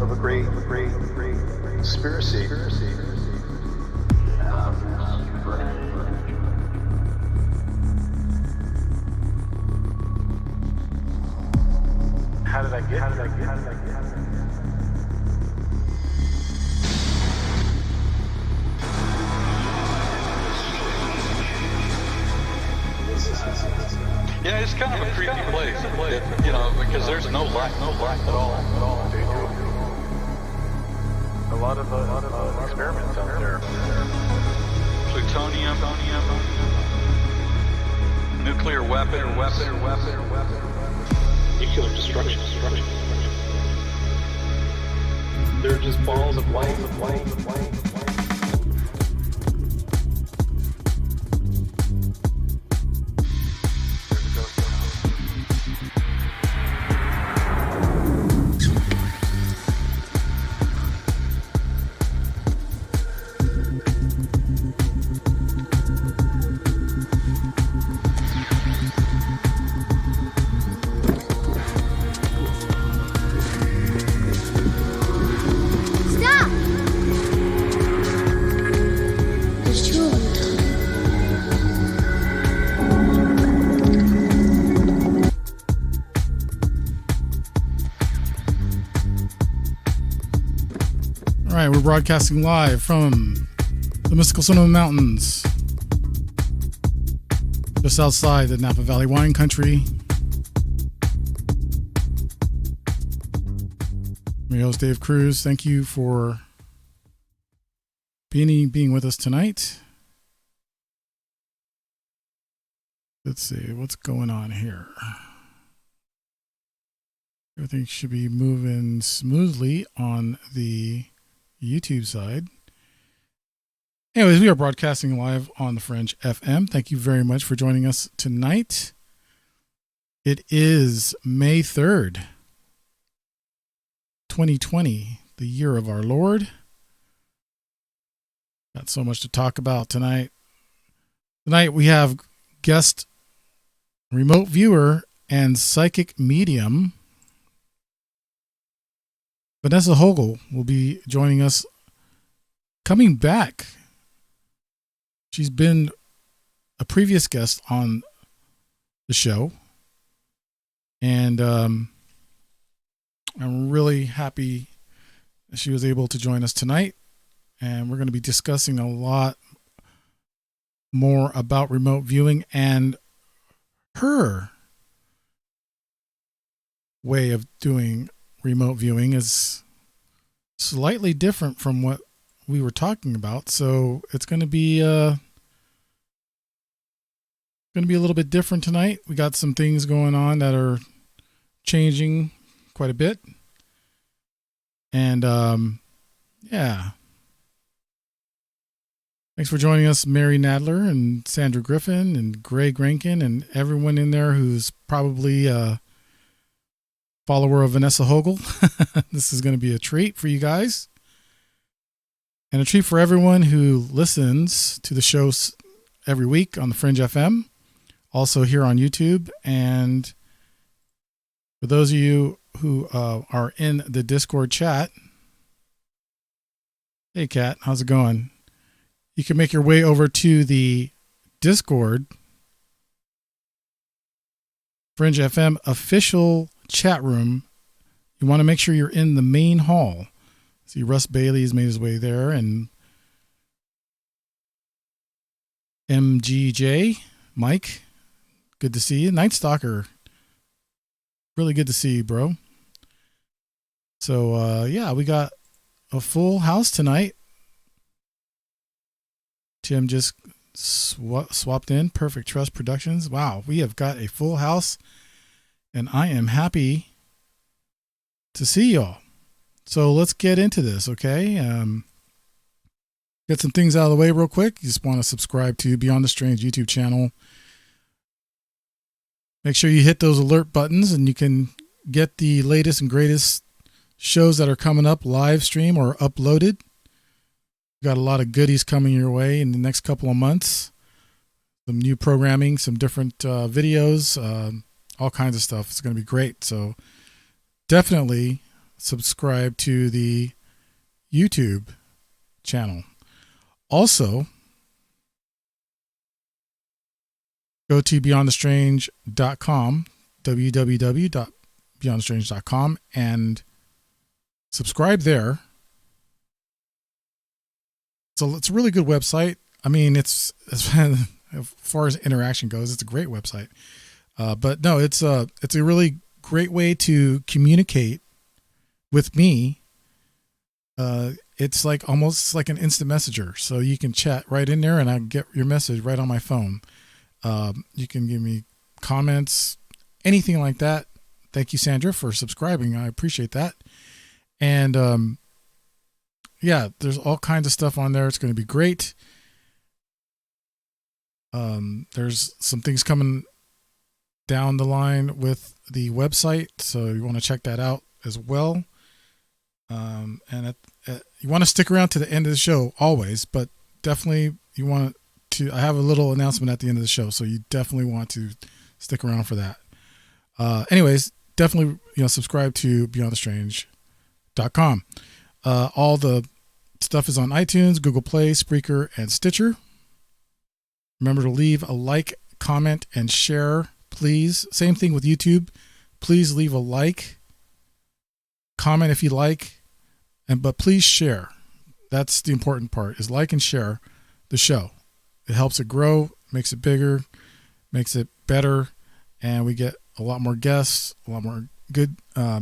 of a great conspiracy. How did I get? Yeah, it's kind of a creepy place, because there's no light at all. A lot of experiments out there. Plutonium, nuclear weapon, Nuclear destruction. They're just balls of light. We're broadcasting live from the Mystical Sonoma Mountains, just outside the Napa Valley wine country. I'm your host, Dave Cruz. Thank you for being with us tonight. Let's see what's going on here. Everything should be moving smoothly on the YouTube side. Anyways, we are broadcasting live on the Fringe FM. Thank you very much for joining us tonight. It is May 3rd, 2020, the year of our Lord. Got so much to talk about tonight. Tonight we have guest remote viewer and psychic medium Vanessa Hogle will be joining us, coming back. She's been a previous guest on the show, and I'm really happy that she was able to join us tonight. And we're going to be discussing a lot more about remote viewing and her way of doing remote viewing is slightly different from what we were talking about, so it's going to be a little bit different tonight. We got some things going on that are changing quite a bit, and yeah. Thanks for joining us, Mary Nadler and Sandra Griffin and Greg Rankin and everyone in there who's probably follower of Vanessa Hogle. This is going to be a treat for you guys, and a treat for everyone who listens to the shows every week on the Fringe FM, also here on YouTube. And for those of you who are in the Discord chat, hey Kat, how's it going? You can make your way over to the Discord Fringe FM official chat room. You want to make sure you're in the main hall. See, Russ Bailey has made his way there, and MGJ, Mike, good to see you. Night Stalker, really good to see you, bro. So, yeah, we got a full house tonight. Tim just swapped in. Perfect Trust Productions. Wow, we have got a full house, and I am happy to see y'all. So let's get into this, okay? Get some things out of the way real quick. You just want to subscribe to Beyond the Strange YouTube channel. Make sure you hit those alert buttons, and you can get the latest and greatest shows that are coming up live stream or uploaded. Got a lot of goodies coming your way in the next couple of months. Some new programming, some different videos, all kinds of stuff. It's going to be great. So definitely subscribe to the YouTube channel. Also, go to beyondthestrange.com, www.beyondthestrange.com, and subscribe there. So it's a really good website. I mean, it's as far as interaction goes, it's a great website. But no, it's a really great way to communicate with me. It's like almost like an instant messenger. So you can chat right in there and I get your message right on my phone. You can give me comments, anything like that. Thank you, Sandra, for subscribing. I appreciate that. And, yeah, there's all kinds of stuff on there. It's going to be great. There's some things coming down the line with the website, so you want to check that out as well. And you want to stick around to the end of the show always, but definitely you want to, I have a little announcement at the end of the show, so you definitely want to stick around for that. Anyways, definitely, subscribe to beyondthestrange.com. All the stuff is on iTunes, Google Play, Spreaker, and Stitcher. Remember to leave a like, comment, and share, please. Same thing with YouTube. Please leave a like, comment if you like, but please share. That's the important part, is like and share the show. It helps it grow, makes it bigger, makes it better, and we get a lot more guests, a lot more good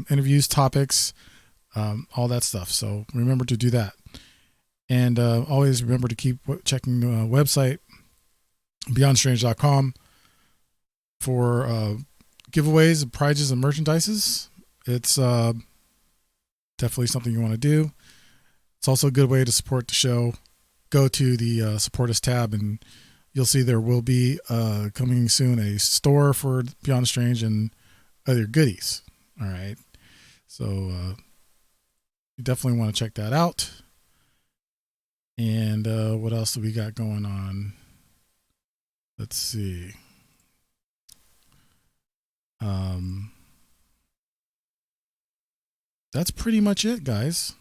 interviews, topics, all that stuff. So remember to do that. And always remember to keep checking the website, beyondstrange.com, for giveaways, prizes, and merchandises. It's definitely something you want to do. It's also a good way to support the show. Go to the Support Us tab, and you'll see there will be coming soon a store for Beyond the Strange and other goodies. All right. So you definitely want to check that out. And what else do we got going on? Let's see. That's pretty much it, guys.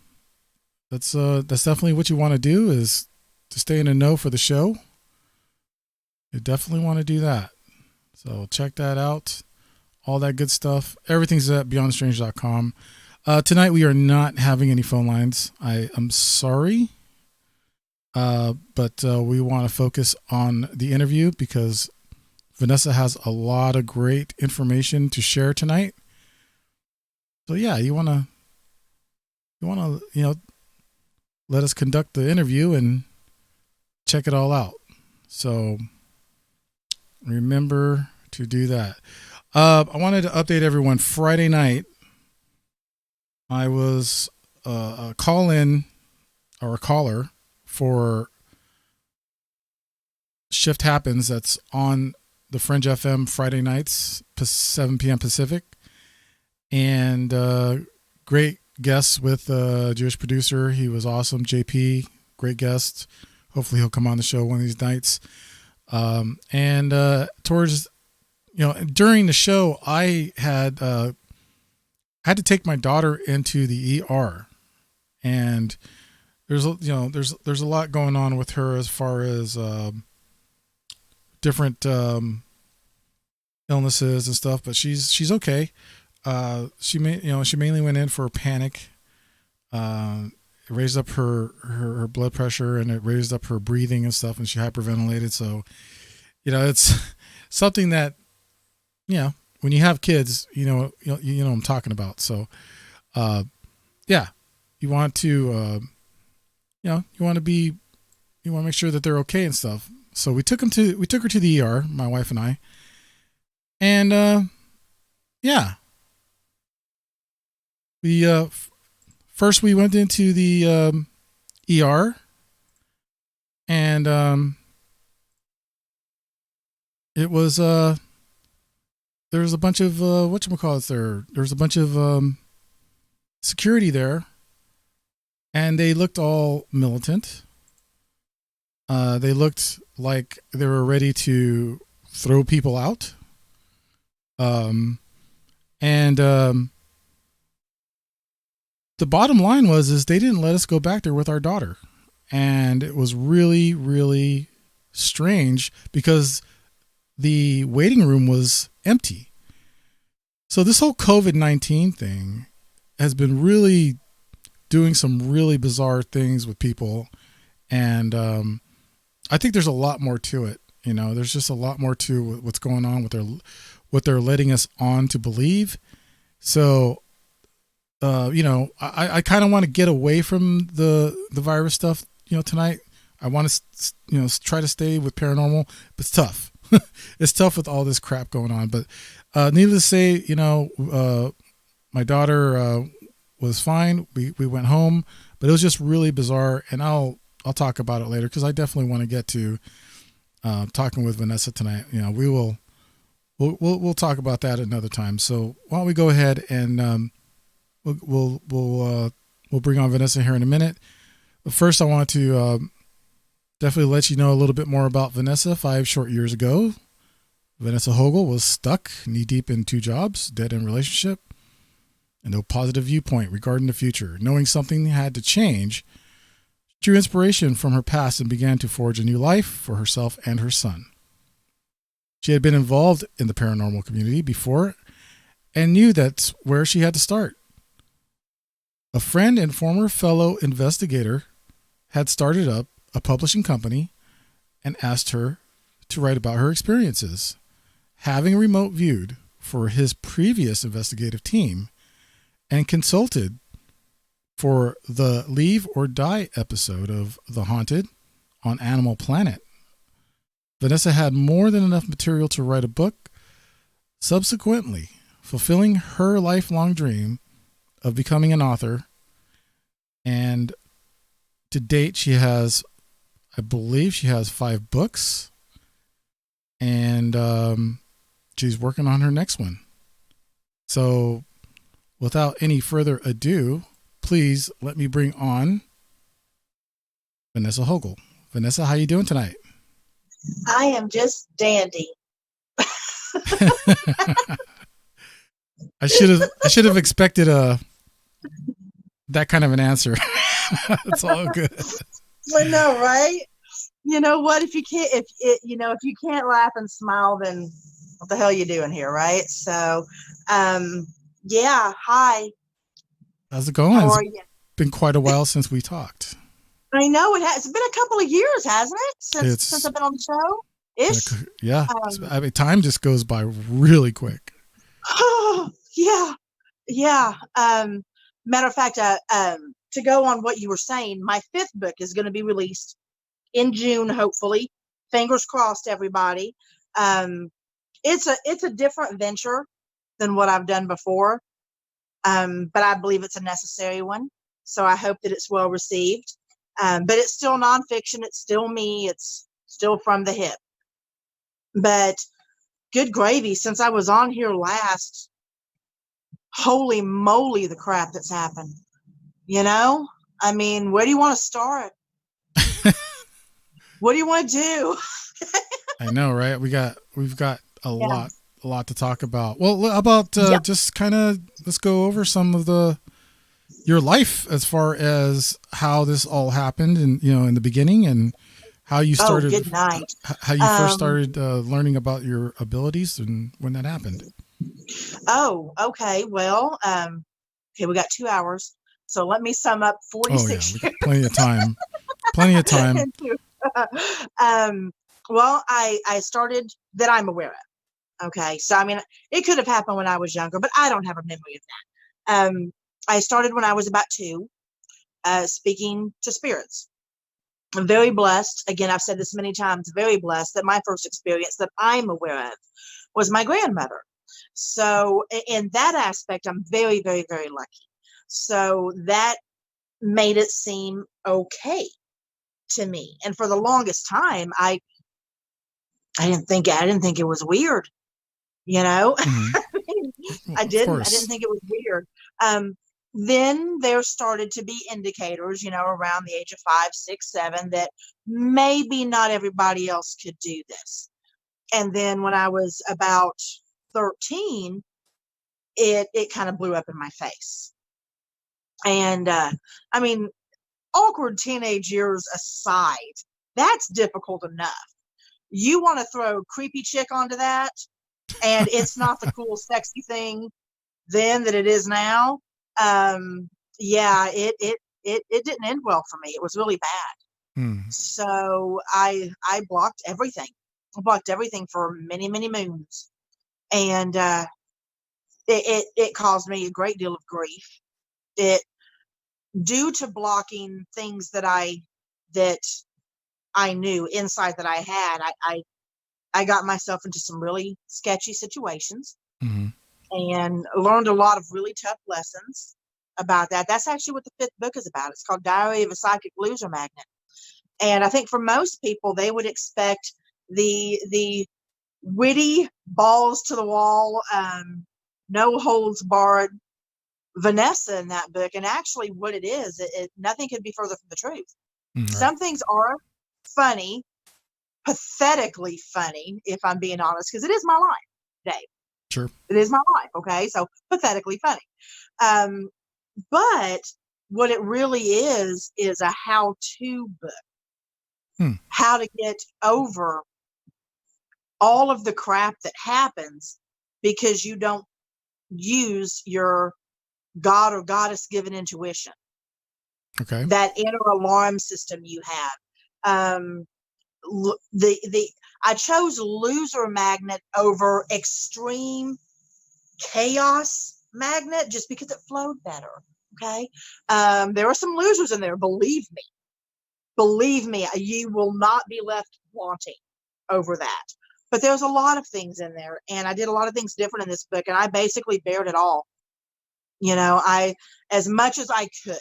That's definitely what you want to do, is to stay in the know for the show. You definitely want to do that. So check that out. All that good stuff. Everything's at beyondstrange.com. Tonight we are not having any phone lines. I'm sorry. But we want to focus on the interview because Vanessa has a lot of great information to share tonight. So yeah, you want to let us conduct the interview and check it all out. So remember to do that. I wanted to update everyone. Friday night, I was a call-in or a caller for Shift Happens. That's on the Fringe FM Friday nights, 7 p.m. Pacific. And great guests with a Jewish producer. He was awesome. JP, great guest. Hopefully he'll come on the show one of these nights. And towards, during the show, I had to take my daughter into the ER, and there's a lot going on with her as far as different illnesses and stuff, but she's okay. She mainly went in for a panic. It raised up her blood pressure, and it raised up her breathing and stuff, and she hyperventilated. So, it's something that, when you have kids, you know what I'm talking about. So, yeah, you want to, you want to make sure that they're okay and stuff. So we took her to the ER, my wife and I, and yeah, we first we went into the ER, and it was there was a bunch of whatchamacallits there. There was a bunch of security there, and they looked all militant. They looked like they were ready to throw people out. And the bottom line is they didn't let us go back there with our daughter. And it was really, really strange because the waiting room was empty. So this whole COVID-19 thing has been really doing some really bizarre things with people. And I think there's a lot more to it. There's just a lot more to what's going on with what they're letting us on to believe. So, I kind of want to get away from the virus stuff, tonight. I want to, try to stay with paranormal, but it's tough. It's tough with all this crap going on. But needless to say, my daughter was fine. We went home, but it was just really bizarre. And I'll talk about it later because I definitely want to get to talking with Vanessa tonight. We'll talk about that another time. So why don't we go ahead and we'll bring on Vanessa here in a minute. But first, I want to definitely let you know a little bit more about Vanessa. 5 short years ago, Vanessa Hogle was stuck knee deep in 2 jobs, dead-end relationship, and no positive viewpoint regarding the future. Knowing something had to change, she drew inspiration from her past and began to forge a new life for herself and her son. She had been involved in the paranormal community before and knew that's where she had to start. A friend and former fellow investigator had started up a publishing company and asked her to write about her experiences, having remote viewed for his previous investigative team and consulted for the Leave or Die episode of The Haunted on Animal Planet. Vanessa had more than enough material to write a book, subsequently fulfilling her lifelong dream of becoming an author. And to date, I believe she has 5 books, and she's working on her next one. So without any further ado, please let me bring on Vanessa Hogle. Vanessa, how you doing tonight? I am just dandy. I should have expected that kind of an answer. It's all good. I know, right? You know what? If you can't laugh and smile, then what the hell are you doing here, right? So, yeah. Hi. How's it going? How are you? It's been quite a while since we talked. I know it has. It's been a couple of years, hasn't it? Since I've been on the show. Ish. Yeah. Time just goes by really quick. Yeah. Yeah. Matter of fact, to go on what you were saying, my 5th book is going to be released in June, hopefully. Fingers crossed, everybody. It's a different venture than what I've done before, but I believe it's a necessary one. So I hope that it's well received. But it's still nonfiction. It's still me. It's still from the hip. But good gravy, since I was on here last, holy moly, the crap that's happened. I mean, where do you want to start? What do you want to do? I know, right? We've got a lot to talk about. Well, how about just kind of let's go over some of your life as far as how this all happened, and in the beginning, and how you started. Good night. How you first started learning about your abilities and when that happened. Oh, okay. Well, we got 2 hours, so let me sum up 46 years. We got plenty of time. Plenty of time. Well, I started that I'm aware of. Okay, so I mean, it could have happened when I was younger, but I don't have a memory of that. I started when I was about 2, speaking to spirits. I'm very blessed. Again, I've said this many times, very blessed that my first experience that I'm aware of was my grandmother. So in that aspect, I'm very, very, very lucky. So that made it seem okay to me. And for the longest time, I didn't think it was weird, Mm-hmm. I didn't think it was weird. Then there started to be indicators, around the age of 5, 6, 7, that maybe not everybody else could do this. And then when I was about 13, it kind of blew up in my face. And I mean, awkward teenage years aside, that's difficult enough. You want to throw creepy chick onto that, and it's not the cool, sexy thing then that it is now. Yeah, it didn't end well for me. It was really bad. Hmm. So I blocked everything. I blocked everything for many, many moons, and it caused me a great deal of grief. It due to blocking things that I knew inside that I had. I got myself into some really sketchy situations Hmm. and learned a lot of really tough lessons about that. That's actually what the fifth book is about. It's called Diary of a Psychic Loser Magnet. And I think for most people, they would expect the witty, balls to the wall, no holds barred Vanessa in that book. And actually, what it is, nothing could be further from the truth. Right. Some things are funny, pathetically funny, if I'm being honest, because it is my life, Dave. Sure. It is my life. Okay. So pathetically funny. Um, but what it really is a how to book, Hmm. how to get over all of the crap that happens because you don't use your God or goddess given intuition, Okay. that inner alarm system you have. The I chose loser magnet over extreme chaos magnet just because it flowed better. Okay. There are some losers in there, believe me, you will not be left wanting over that. But there's a lot of things in there, and I did a lot of things different in this book, and I basically bared it all. I as much as I could.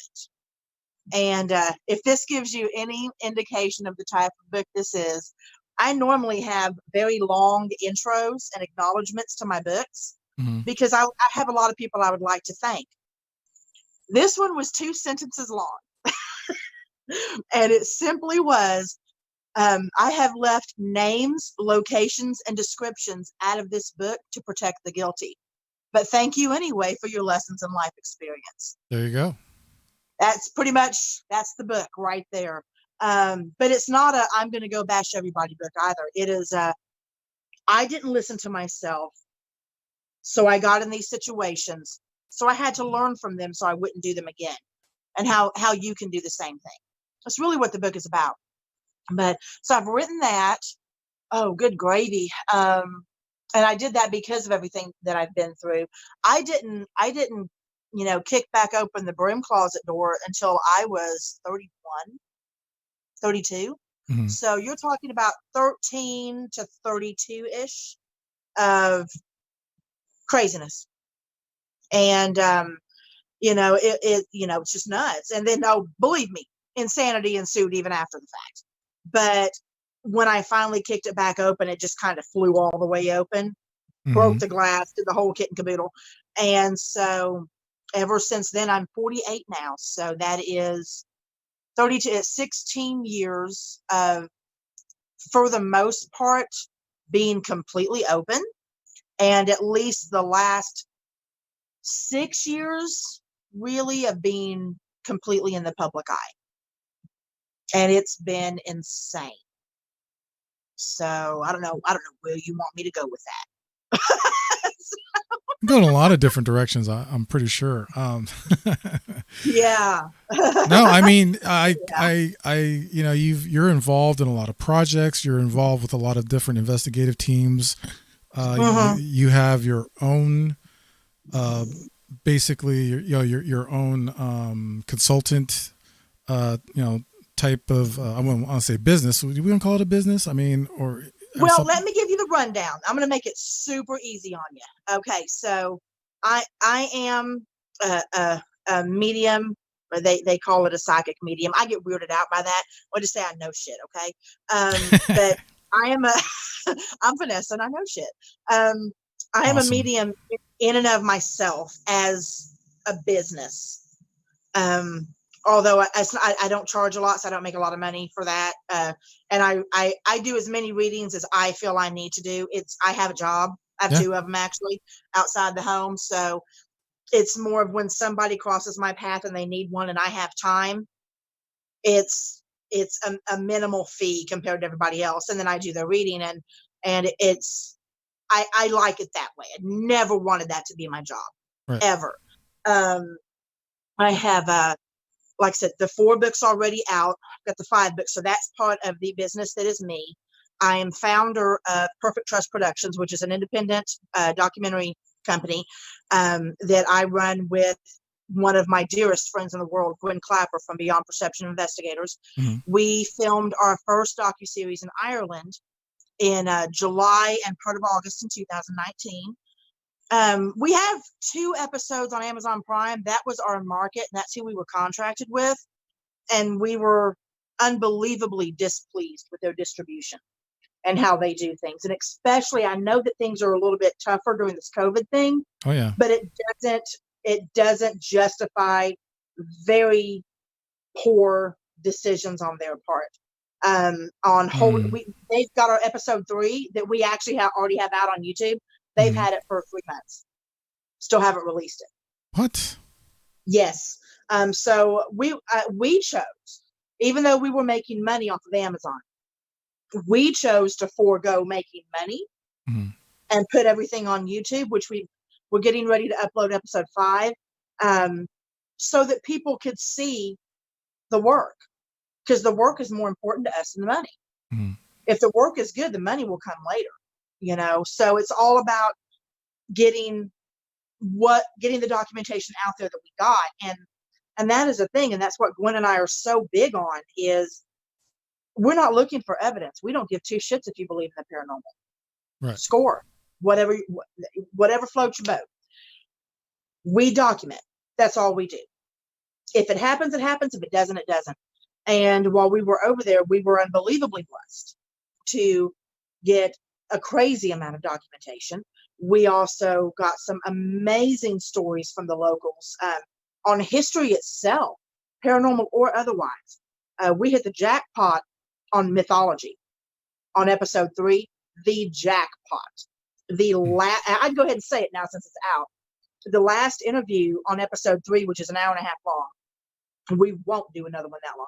And if this gives you any indication of the type of book this is, I normally have very long intros and acknowledgments to my books Hmm. because I have a lot of people I would like to thank. This one was 2 sentences long, and it simply was I have left names, locations, and descriptions out of this book to protect the guilty. But thank you anyway for your lessons in life experience. There you go. That's pretty much that's the book right there. But it's not a I'm going to go bash everybody book either. It is I didn't listen to myself, so I got in these situations. So I had to learn from them so I wouldn't do them again, and how you can do the same thing. That's really what the book is about. But so I've written that. Oh, good gravy. And I did that because of everything that I've been through. I didn't, kick back open the broom closet door until I was 31, 32. Hmm. So you're talking about 13 to 32-ish of craziness. And, it's just nuts. And then, oh, believe me, insanity ensued even after the fact. But when I finally kicked it back open, it just kind of flew all the way open, broke Hmm. the glass, did the whole kit and caboodle. And so ever since then, I'm 48 now. So that is 32, 16 years of, for the most part, being completely open. And at least the last 6 years, really, of being completely in the public eye. And it's been insane. So I don't know where you want me to go with that. Going a lot of different directions. I'm pretty sure. Yeah. No, I mean, you're involved in a lot of projects. You're involved with a lot of different investigative teams. Mhm. You have your own, basically, your own consultant, type of. I wouldn't want to say business. Do we want to call it a business? I mean, or Well, something. let me give you the rundown. I'm going to make it super easy on you. Okay, so I am a medium, or they call it a psychic medium. I get weirded out by that. I'll just say I know shit. Okay, but I am a I'm Vanessa and I know shit. I am a Awesome. medium in and of myself as a business. Um, Although I don't charge a lot, so I don't make a lot of money for that. And I do as many readings as I feel I need to do. I have a job. I have Yeah. two of them actually outside the home. So It's more of when somebody crosses my path and they need one and I have time. It's a minimal fee compared to everybody else, and then I do their reading, and it's I like it that way. I never wanted that to be my job, Right. ever. I have like I said, the 4 books already out. I've got the 5 books, so that's part of the business that is me. I am founder of Perfect Trust Productions, which is an independent documentary company that I run with one of my dearest friends in the world, Gwen Clapper from Beyond Perception Investigators. Mm-hmm. We filmed our first docuseries in Ireland in July and part of August in 2019. We have 2 episodes on Amazon Prime. That was our market, and that's who we were contracted with. And we were unbelievably displeased with their distribution and how they do things. And especially, I know that things are a little bit tougher during this COVID thing. Oh yeah. But it doesn't justify very poor decisions on their part. On hold, they've got our episode 3 that we actually already have out on YouTube. They've had it for 3 months, still haven't released it. What? Yes. So we chose, even though we were making money off of Amazon, we chose to forego making money and put everything on YouTube, which we're getting ready to upload episode 5, so that people could see the work, because the work is more important to us than the money. If the work is good, the money will come later, so it's all about getting the documentation out there that we got. And that is a thing. And that's what Gwen and I are so big on, is we're not looking for evidence. We don't give 2 shits if you believe in the paranormal. Right. Score. Whatever floats your boat. We document. That's all we do. If it happens, it happens. If it doesn't, it doesn't. And while we were over there, we were unbelievably blessed to get a crazy amount of documentation. We also got some amazing stories from the locals on history itself, paranormal or otherwise. We hit the jackpot on mythology on episode 3. The jackpot. I'd go ahead and say it now since it's out. The last interview on episode 3, which is an hour and a half long, we won't do another one that long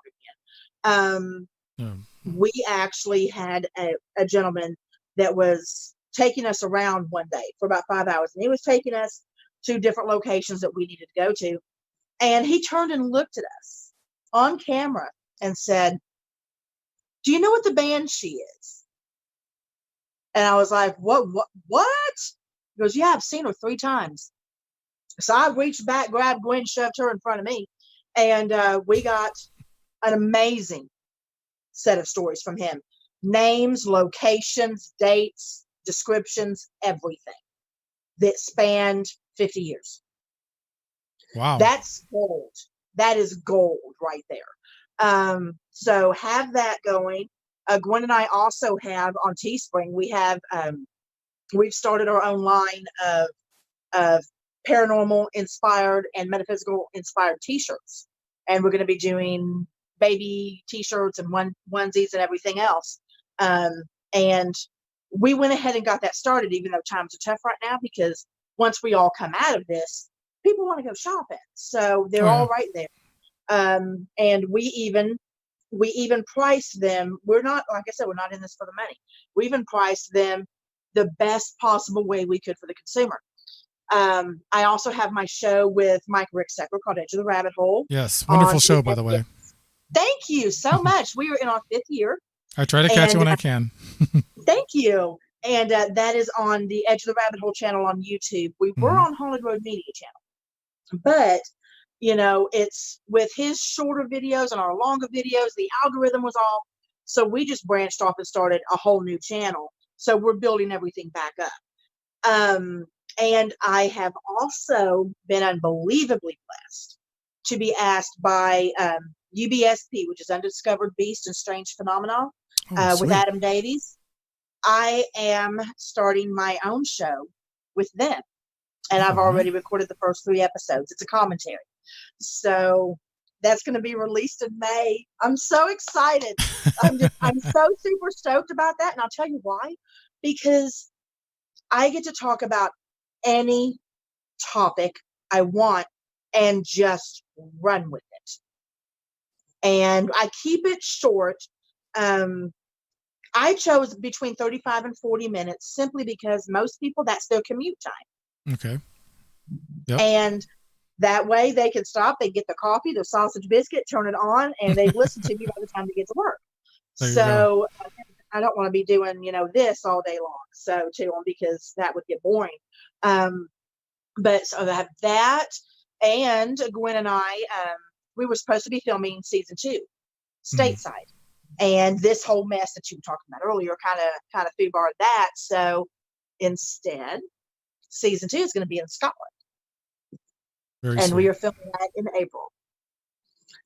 again. We actually had a gentleman that was taking us around one day for about 5 hours, and he was taking us to different locations that we needed to go to. And he turned and looked at us on camera and said, "Do you know what the Banshee is?" And I was like, what? He goes, "Yeah, I've seen her 3 times. So I reached back, grabbed Gwen, shoved her in front of me, and we got an amazing set of stories from him. Names, locations, dates, descriptions, everything that spanned 50 years. Wow. That's gold. That is gold right there. So have that going. Gwen and I also have on Teespring, we've started our own line of paranormal inspired and metaphysical inspired t-shirts. And we're going to be doing baby t-shirts and onesies and everything else. And we went ahead and got that started, even though times are tough right now, because once we all come out of this, people want to go shopping. So they're all right there. And we even priced them. We're not, like I said, we're not in this for the money. We even priced them the best possible way we could for the consumer. I also have my show with Mike Ricksecker called Edge of the Rabbit Hole. Yes, wonderful show, by the way. Thank you so much. We are in our 5th year. I try to catch it when I can. Thank you. And that is on the Edge of the Rabbit Hole channel on YouTube. We were on Haunted Road Media channel. But, it's with his shorter videos and our longer videos, the algorithm was off. So we just branched off and started a whole new channel. So we're building everything back up. And I have also been unbelievably blessed to be asked by UBSP, which is Undiscovered Beast and Strange Phenomena, with Adam Davies. I am starting my own show with them. And I've already recorded the first 3 episodes. It's a commentary. So that's going to be released in May. I'm so excited. I'm so super stoked about that. And I'll tell you why. Because I get to talk about any topic I want and just run with it. And I keep it short. I chose between 35 and 40 minutes simply because most people, that's their commute time. Okay. Yep. And that way they can stop, they get the coffee, the sausage biscuit, turn it on, and they've listened to me by the time they get to work. There you So I don't want to be doing, this all day long. So to them, because that would get boring. But so I have that, and Gwen and I, we were supposed to be filming season 2 stateside. And this whole mess that you were talking about earlier kind of foobarred that. So instead, season 2 is going to be in Scotland. Very and sweet. we are filming that in April.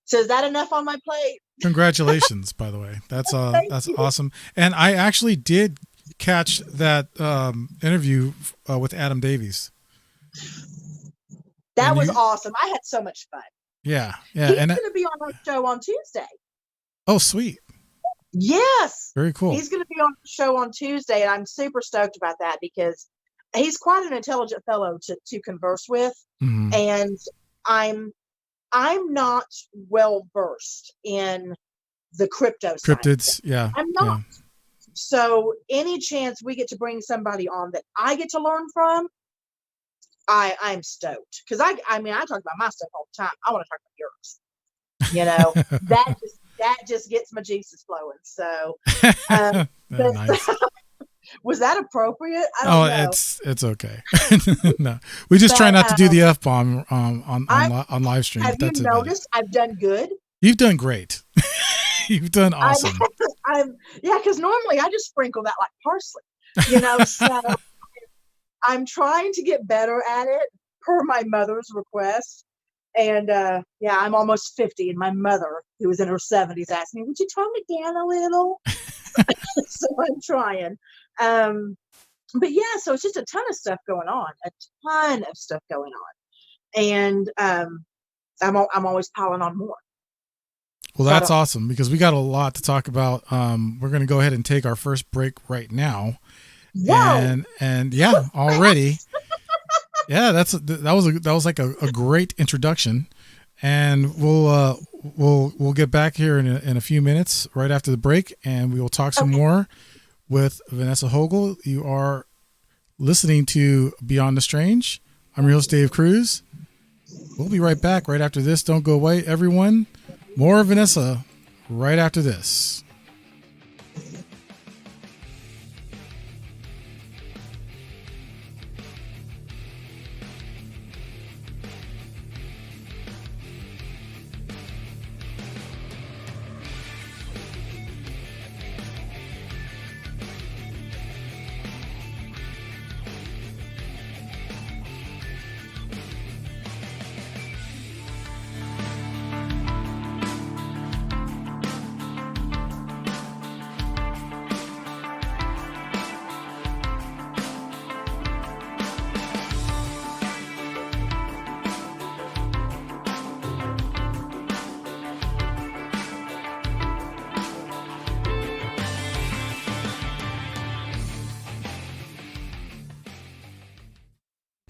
So is that enough on my plate? Congratulations, by the way. That's you. awesome. And I actually did catch that interview with Adam Davies. That was awesome. I had so much fun. Yeah. He's going to be on our show on Tuesday. Oh, sweet. Yes. Very cool. He's going to be on the show on Tuesday, and I'm super stoked about that because he's quite an intelligent fellow to converse with. Mm-hmm. And I'm not well versed in the crypto side. Cryptids, yeah. I'm not. Yeah. So any chance we get to bring somebody on that I get to learn from, I'm stoked. Because I talk about my stuff all the time. I want to talk about yours. that just gets my juices flowing. So nice. was that appropriate? I don't know. It's okay. No, we just try not to do the F-bomb on live stream. Have you noticed I've done good? You've done great. You've done awesome. Because normally I just sprinkle that like parsley, so I'm trying to get better at it per my mother's request. And I'm almost 50, and my mother, who was in her 70s, asked me, "Would you tone it down a little?" So I'm trying. But yeah, so it's just a ton of stuff going on, and I'm always piling on more. Well, that's awesome because we got a lot to talk about. We're going to go ahead and take our first break right now. Whoa. And yeah, already. Yeah, that was like a great introduction, and we'll get back here in a few minutes right after the break, and we will talk some more with Vanessa Hogle. You are listening to Beyond the Strange. I'm your host, Dave Cruz. We'll be right back right after this. Don't go away, everyone. More Vanessa right after this.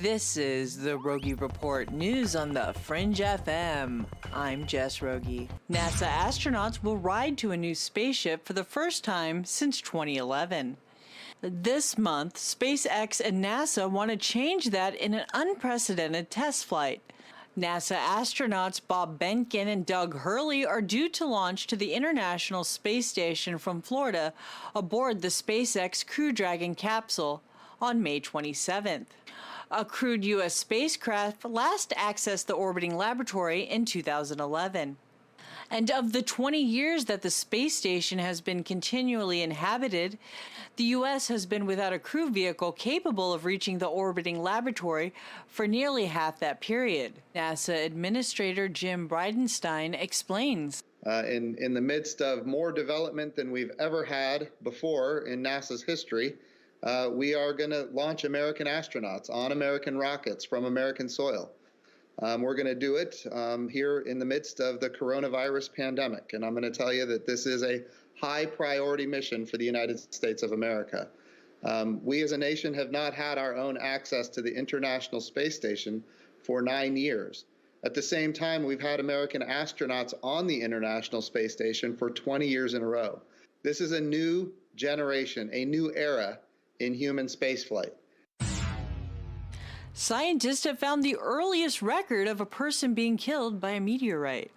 This is the Rogie Report news on the Fringe FM. I'm Jess Rogie. NASA astronauts will ride to a new spaceship for the first time since 2011. This month, SpaceX and NASA want to change that in an unprecedented test flight. NASA astronauts Bob Behnken and Doug Hurley are due to launch to the International Space Station from Florida aboard the SpaceX Crew Dragon capsule on May 27th. A crewed U.S. spacecraft last accessed the orbiting laboratory in 2011. And of the 20 years that the space station has been continually inhabited, the U.S. has been without a crew vehicle capable of reaching the orbiting laboratory for nearly half that period. NASA Administrator Jim Bridenstine explains. In the midst of more development than we've ever had before in NASA's history, we are going to launch American astronauts on American rockets from American soil. We're going to do it here in the midst of the coronavirus pandemic. And I'm going to tell you that this is a high priority mission for the United States of America. We as a nation have not had our own access to the International Space Station for 9 years. At the same time, we've had American astronauts on the International Space Station for 20 years in a row. This is a new generation, a new era in human spaceflight. Scientists have found the earliest record of a person being killed by a meteorite.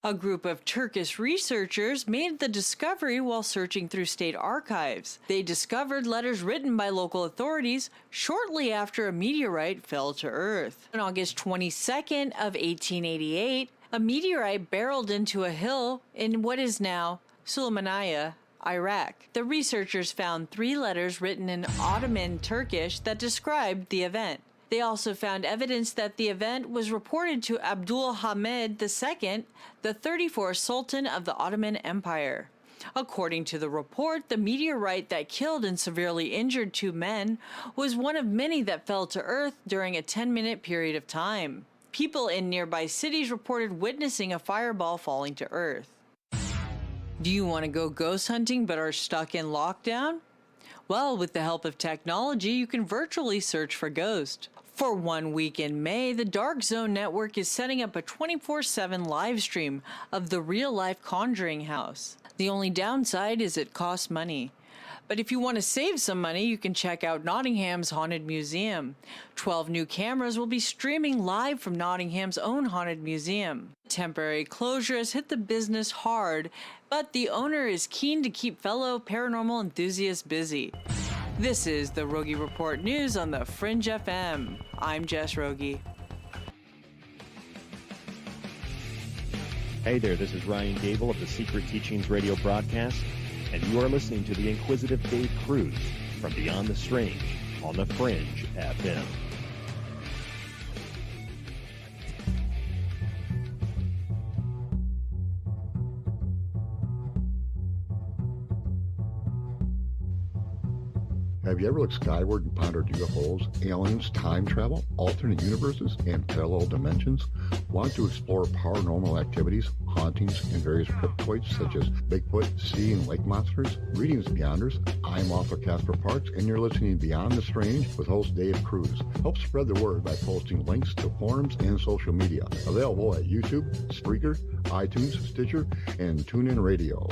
A group of Turkish researchers made the discovery while searching through state archives. They discovered letters written by local authorities shortly after a meteorite fell to Earth. On August 22nd of 1888, a meteorite barreled into a hill in what is now Sulaymaniyah, Iraq. The researchers found 3 letters written in Ottoman Turkish that described the event. They also found evidence that the event was reported to Abdul Hamid II, the 34th Sultan of the Ottoman Empire. According to the report, the meteorite that killed and severely injured 2 men was one of many that fell to Earth during a 10-minute period of time. People in nearby cities reported witnessing a fireball falling to Earth. Do you want to go ghost hunting but are stuck in lockdown? Well, with the help of technology, you can virtually search for ghosts. For 1 week in May, the Dark Zone Network is setting up a 24/7 live stream of the real-life Conjuring House. The only downside is it costs money. But if you want to save some money, you can check out Nottingham's Haunted Museum. 12 new cameras will be streaming live from Nottingham's own haunted museum. Temporary closure has hit the business hard, but the owner is keen to keep fellow paranormal enthusiasts busy. This is the Rogie Report News on the Fringe FM. I'm Jess Rogie. Hey there, this is Ryan Gable of the Secret Teachings radio broadcast, and you are listening to the inquisitive Dave Cruz from Beyond the Strange on the Fringe FM. Have you ever looked skyward and pondered UFOs, aliens, time travel, alternate universes, and parallel dimensions? Want to explore paranormal activities, hauntings, and various cryptoids such as Bigfoot, sea and lake monsters? Greetings, Beyonders. I'm Arthur Casper Parks, and you're listening to Beyond the Strange with host Dave Cruz. Help spread the word by posting links to forums and social media. Available at YouTube, Spreaker, iTunes, Stitcher, and TuneIn Radio.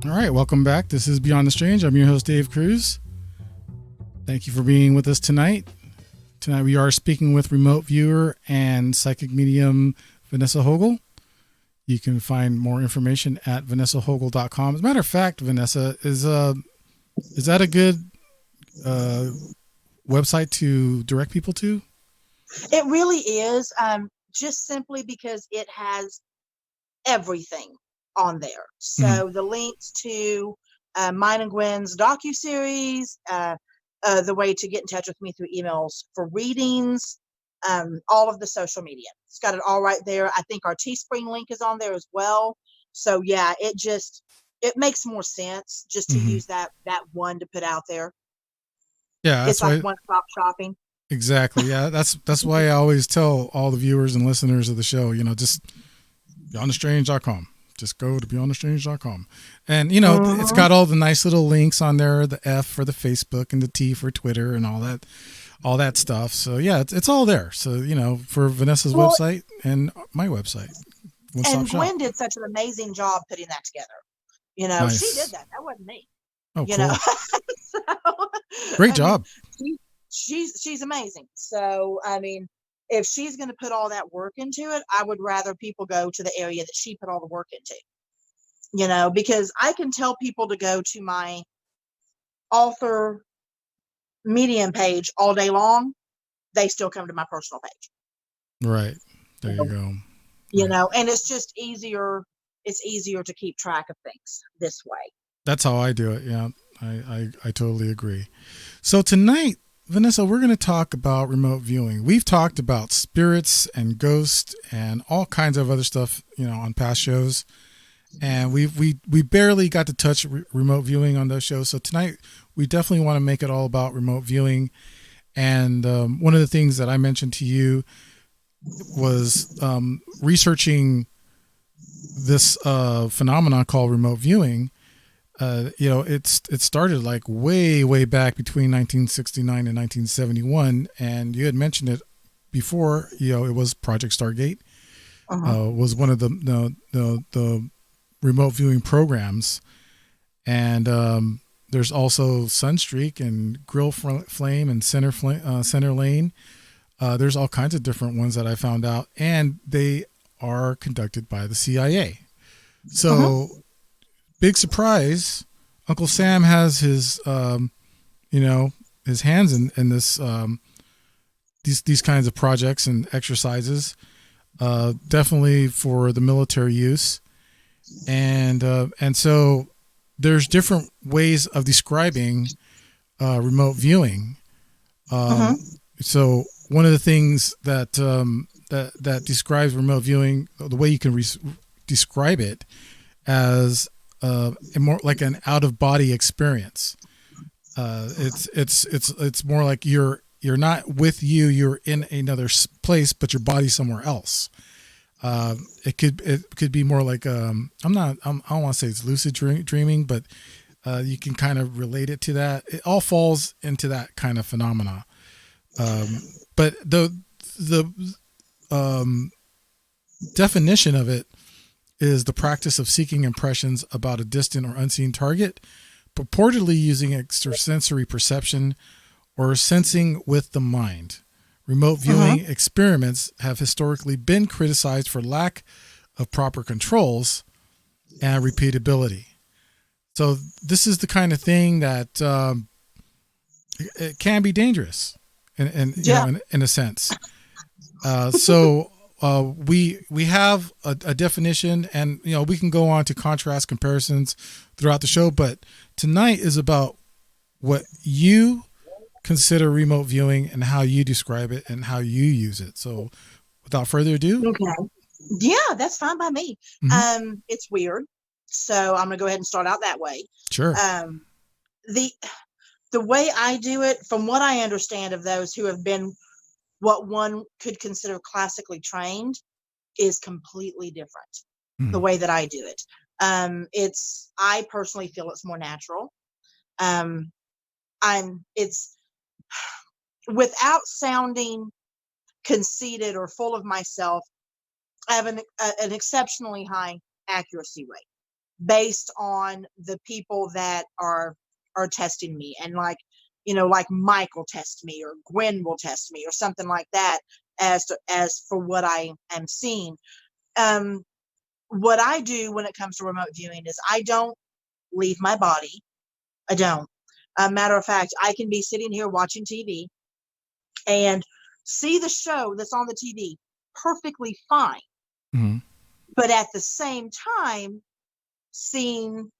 All right, welcome back. This is Beyond the Strange. I'm your host, Dave Cruz. Thank you for being with us tonight. Tonight we are speaking with remote viewer and psychic medium Vanessa Hogle. You can find more information at vanessahogle.com. As a matter of fact, Vanessa, is that a good website to direct people to? It really is, just simply because it has everything on there. So the links to mine and Gwen's docuseries, the way to get in touch with me through emails for readings, all of the social media. It's got it all right there. I think our Teespring link is on there as well. So yeah, it makes more sense just to use that one to put out there. Yeah, it's like one-stop shopping. Exactly. Yeah, that's why I always tell all the viewers and listeners of the show, just beyondthestrange.com. Just go to beyondthestrange.com. And, it's got all the nice little links on there, the F for the Facebook and the T for Twitter and all that stuff. So, yeah, it's all there. So, for Vanessa's website and my website. And Gwen did such an amazing job putting that together. Nice. She did that. That wasn't me. Oh, cool. So, great job. She's amazing. So, if she's going to put all that work into it, I would rather people go to the area that she put all the work into, because I can tell people to go to my author medium page all day long. They still come to my personal page. Right. There you go. And it's just easier. It's easier to keep track of things this way. That's how I do it. Yeah. I totally agree. So tonight, Vanessa, we're going to talk about remote viewing. We've talked about spirits and ghosts and all kinds of other stuff, on past shows. And we barely got to touch remote viewing on those shows. So tonight we definitely want to make it all about remote viewing. And one of the things that I mentioned to you was researching this phenomenon called remote viewing. it started like way back between 1969 and 1971, and you had mentioned it before. It was Project Stargate. Was one of the remote viewing programs, and there's also Sunstreak and Grill Flame and Center Lane. There's all kinds of different ones that I found out, and they are conducted by the CIA. So, big surprise, Uncle Sam has his his hands in this these kinds of projects and exercises. Definitely for the military use, and so there's different ways of describing remote viewing. So one of the things that that describes remote viewing, the way you can describe it as more like an out of body experience. It's more like you're not with you. You're in another place, but your body's somewhere else. It could be more like I don't want to say it's lucid dreaming, but you can kind of relate it to that. It all falls into that kind of phenomena. But the definition of it is the practice of seeking impressions about a distant or unseen target, purportedly using extrasensory perception or sensing with the mind. Remote viewing experiments have historically been criticized for lack of proper controls and repeatability. So this is the kind of thing that it can be dangerous in a sense. So we have a definition, and we can go on to contrast comparisons throughout the show, but tonight is about what you consider remote viewing and how you describe it and how you use it. So without further ado. Okay. Yeah, that's fine by me. It's weird, so I'm gonna go ahead and start out that way. Sure. The way I do it, from what I understand of those who have been what one could consider classically trained, is completely different. The way that I do it, I personally feel it's more natural. It's without sounding conceited or full of myself. I have an exceptionally high accuracy rate based on the people that are testing me, and like Mike will test me, or Gwen will test me, or something like that, as for what I am seeing. What I do when it comes to remote viewing is I don't leave my body. I don't. Matter of fact, I can be sitting here watching TV and see the show that's on the TV perfectly fine. But at the same time, seeing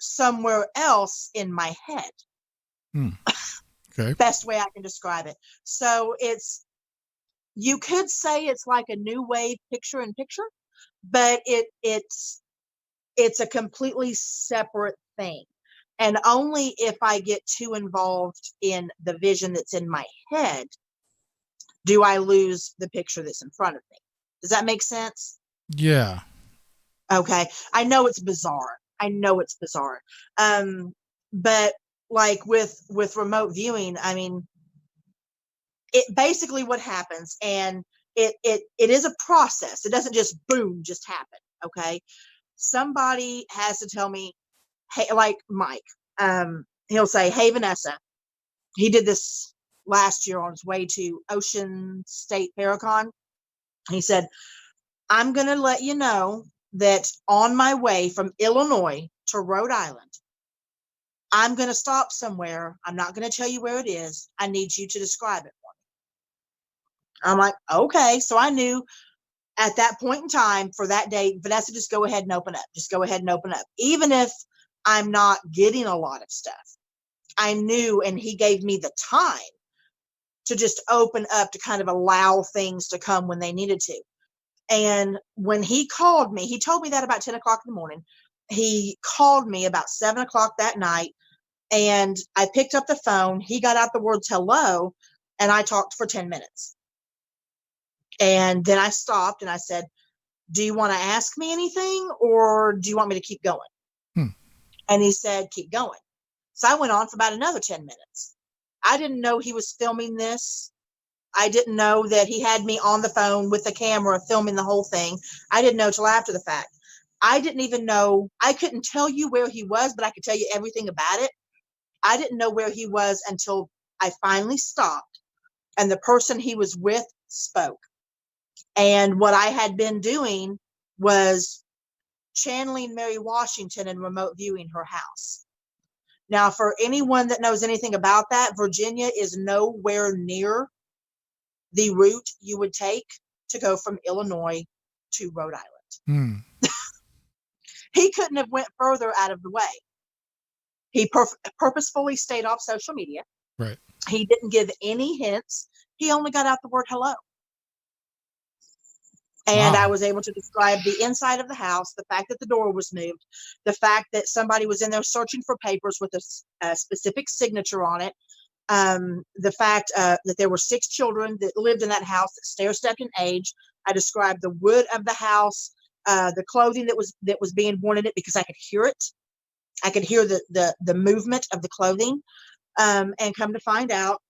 somewhere else in my head. Okay. Best way I can describe it. So you could say it's like a new wave picture in picture, but it's a completely separate thing. And only if I get too involved in the vision that's in my head do I lose the picture that's in front of me. Does that make sense? Yeah. Okay. I know it's bizarre. But like with remote viewing, I mean, it basically what happens, and it is a process. It doesn't just boom, just happen. Okay. Somebody has to tell me, hey, like Mike, he'll say, hey, Vanessa, he did this last year on his way to Ocean State Paracon. He said, I'm going to let you know that on my way from Illinois to Rhode Island, I'm going to stop somewhere. I'm not going to tell you where it is. I need you to describe it for me. I'm like, okay. So I knew at that point in time for that day, Vanessa, just go ahead and open up. Just go ahead and open up. Even if I'm not getting a lot of stuff, I knew, and he gave me the time to just open up to kind of allow things to come when they needed to. And when he called me, he told me that about 10 o'clock in the morning. He called me about 7 o'clock that night, and I picked up the phone. He got out the words hello, and I talked for 10 minutes. And then I stopped and I said, do you want to ask me anything, or do you want me to keep going? And he said, keep going. So I went on for about another 10 minutes. I didn't know he was filming this. I didn't know that he had me on the phone with the camera filming the whole thing. I didn't know till after the fact. I didn't even know, I couldn't tell you where he was, but I could tell you everything about it. I didn't know where he was until I finally stopped and the person he was with spoke. And what I had been doing was channeling Mary Washington and remote viewing her house. Now, for anyone that knows anything about that, Virginia is nowhere near the route you would take to go from Illinois to Rhode Island. He couldn't have went further out of the way. He purposefully stayed off social media. Right. He didn't give any hints. He only got out the word hello. And Wow. I was able to describe the inside of the house, the fact that the door was moved, the fact that somebody was in there searching for papers with a specific signature on it, the fact that there were 6 children that lived in that house that stair-stepped in age. I described the wood of the house, the clothing that was being worn in it, because I could hear it. I could hear the movement of the clothing, and come to find out,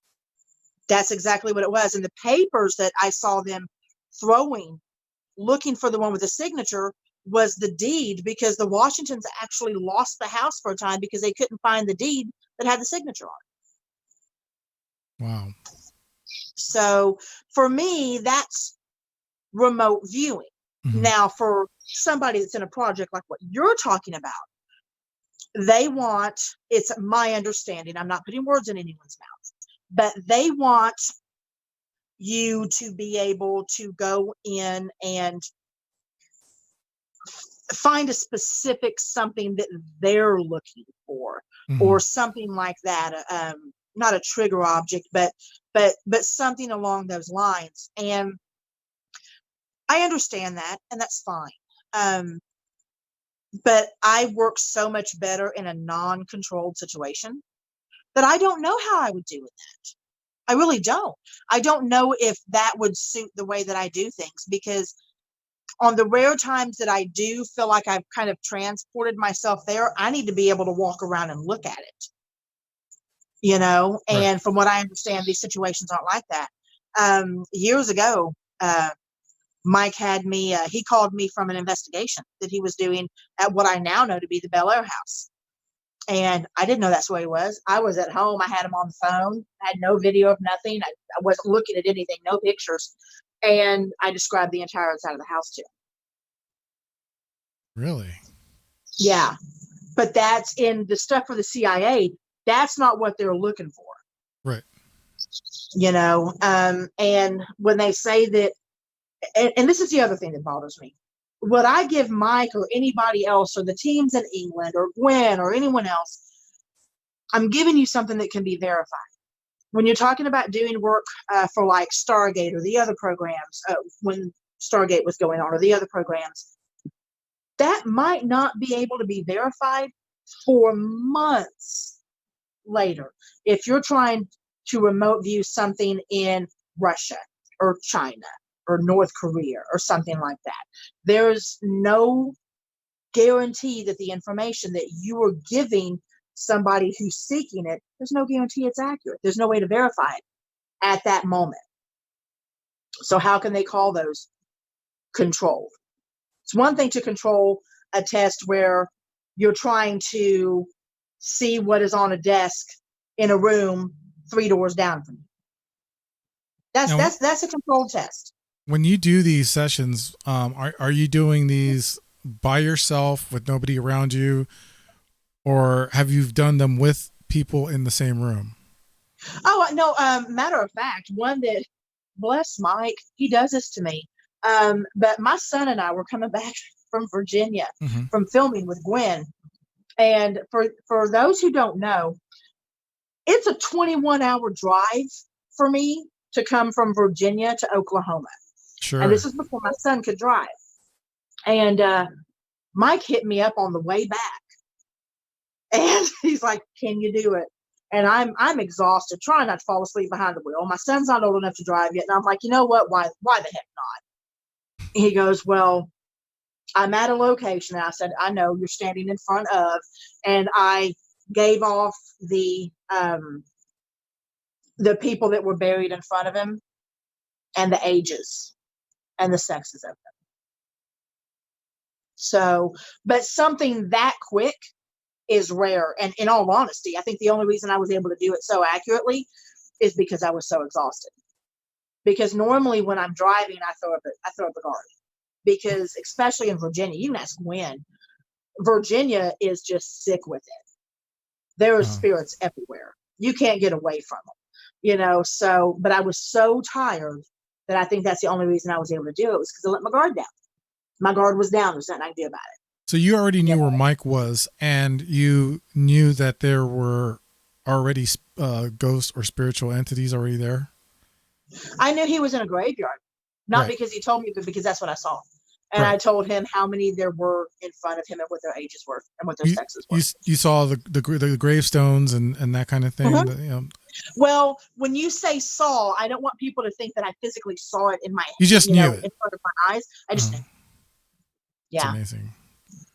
that's exactly what it was. And the papers that I saw them throwing, looking for the one with the signature, was the deed, because the Washingtons actually lost the house for a time because they couldn't find the deed that had the signature on it. Wow. So for me, that's remote viewing. Mm-hmm. Now, for somebody that's in a project like what you're talking about, they want, it's my understanding, I'm not putting words in anyone's mouth, but they want you to be able to go in and find a specific something that they're looking for, or something like that. Not a trigger object, but something along those lines. And I understand that, and that's fine. But I work so much better in a non-controlled situation that I don't know how I would do with that. I really don't. I don't know if that would suit the way that I do things, because on the rare times that I do feel like I've kind of transported myself there, I need to be able to walk around and look at it, you know? Right. And from what I understand, these situations aren't like that. Years ago, Mike had me, he called me from an investigation that he was doing at what I now know to be the Bel Air house. And I didn't know that's where he was. I was at home. I had him on the phone. I had no video of nothing. I wasn't looking at anything, no pictures. And I described the entire inside of the house to him. Really? Yeah. But that's in the stuff for the CIA. That's not what they're looking for. Right. You know, and when they say that, and this is the other thing that bothers me. What I give Mike or anybody else, or the teams in England or Gwen or anyone else, I'm giving you something that can be verified. When you're talking about doing work for like Stargate or the other programs, when Stargate was going on, or the other programs, that might not be able to be verified for months later. If you're trying to remote view something in Russia or China or North Korea or something like that, there's no guarantee that the information that you are giving somebody who's seeking it, there's no guarantee it's accurate. There's no way to verify it at that moment. So how can they call those controlled? It's one thing to control a test where you're trying to see what is on a desk in a room 3 doors down from you. That's a controlled test. When you do these sessions, are you doing these by yourself with nobody around you, or have you done them with people in the same room? Oh, no. Matter of fact, one that, bless Mike, he does this to me. But my son and I were coming back from Virginia from filming with Gwen. And for those who don't know, it's a 21-hour drive for me to come from Virginia to Oklahoma. Sure. And this is before my son could drive. And Mike hit me up on the way back. And he's like, can you do it? And I'm exhausted, trying not to fall asleep behind the wheel. My son's not old enough to drive yet. And I'm like, you know what? Why the heck not? He goes, well, I'm at a location. And I said, I know you're standing in front of, and I gave off the people that were buried in front of him and the ages and the sexes of them. So, but something that quick is rare. And in all honesty, I think the only reason I was able to do it so accurately is because I was so exhausted. Because normally when I'm driving, I throw up a guard. Because especially in Virginia, you can ask Gwen, Virginia is just sick with it. There are spirits everywhere. You can't get away from them, so, but I was so tired that I think that's the only reason I was able to do it was because I let my guard down. My guard was down. There's nothing I can do about it. So you already knew where Mike was, and you knew that there were already ghosts or spiritual entities already there? I knew he was in a graveyard, not because he told me, but because that's what I saw. And I told him how many there were in front of him and what their ages were and what their sexes were. You saw the gravestones and that kind of thing? Well, when you say saw, I don't want people to think that I physically saw it in my You just knew it. In front of my eyes. I just knew. Yeah. It's amazing.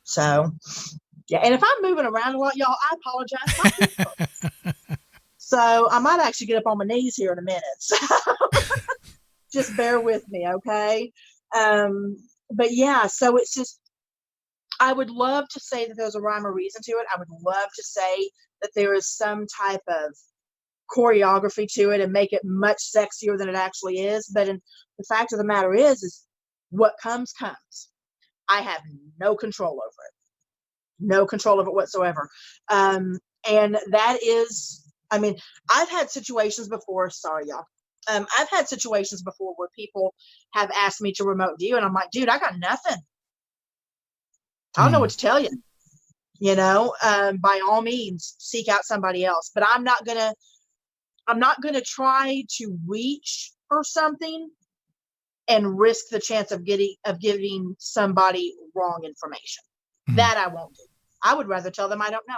So, yeah. And if I'm moving around a lot, y'all, I apologize. So I might actually get up on my knees here in a minute. So just bear with me, okay? But yeah, so it's just, I would love to say that there's a rhyme or reason to it. I would love to say that there is some type of choreography to it and make it much sexier than it actually is. But the fact of the matter is what comes. I have no control over it whatsoever. And that is, I mean, I've had situations before. Sorry, y'all. I've had situations before where people have asked me to remote view, and I'm like, dude, I got nothing. I don't know what to tell you. By all means, seek out somebody else. But I'm not gonna try to reach for something and risk the chance of giving somebody wrong information. That I won't do. I would rather tell them I don't know.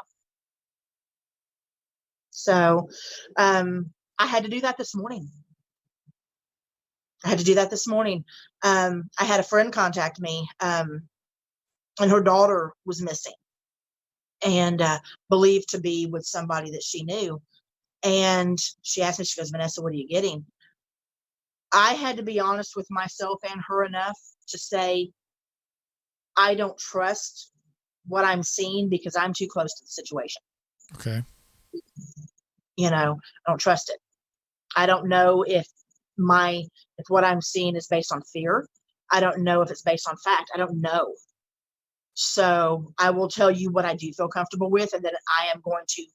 So, I had to do that this morning. I had a friend contact me, and her daughter was missing and believed to be with somebody that she knew. And she asked me, she goes, Vanessa, what are you getting? I had to be honest with myself and her enough to say, I don't trust what I'm seeing because I'm too close to the situation. Okay. I don't trust it. I don't know if what I'm seeing is based on fear. I don't know if it's based on fact. I don't know. So I will tell you what I do feel comfortable with, and then I am going to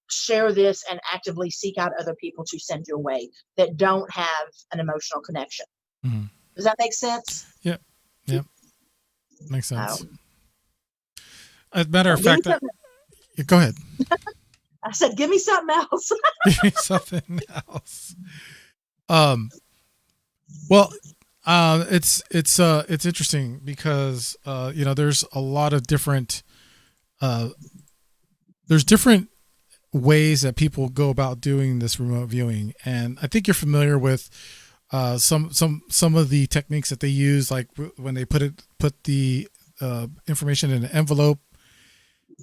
share this and actively seek out other people to send your way that don't have an emotional connection. Mm-hmm. Does that make sense? Yep. Makes sense. As a matter of fact, go ahead. I said, give me something else. Give me something else. Well, it's interesting because there's a lot of different there's different ways that people go about doing this remote viewing, and I think you're familiar with some of the techniques that they use, like when they put the information in an envelope.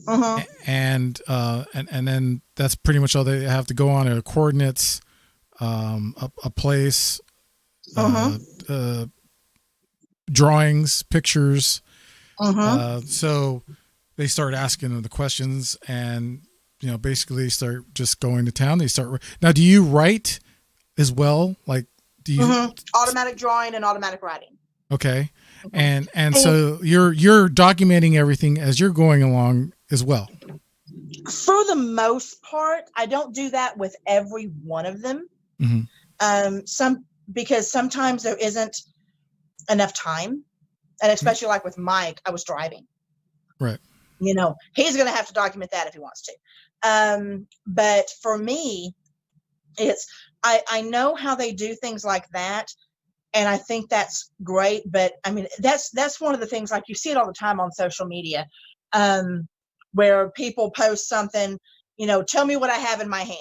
Uh-huh. And then that's pretty much all they have to go on are coordinates, a place, drawings, pictures. Uh-huh. So they start asking them the questions, and basically start just going to town. Now, do you write as well? Like, do you automatic drawing and automatic writing? Okay. And so you're documenting everything as you're going along as well. For the most part, I don't do that with every one of them. Mm-hmm. Because sometimes there isn't enough time, and especially like with Mike, I was driving. Right. He's going to have to document that if he wants to. But for me, it's I know how they do things like that. And I think that's great, but I mean, that's one of the things, like you see it all the time on social media, where people post something, tell me what I have in my hand.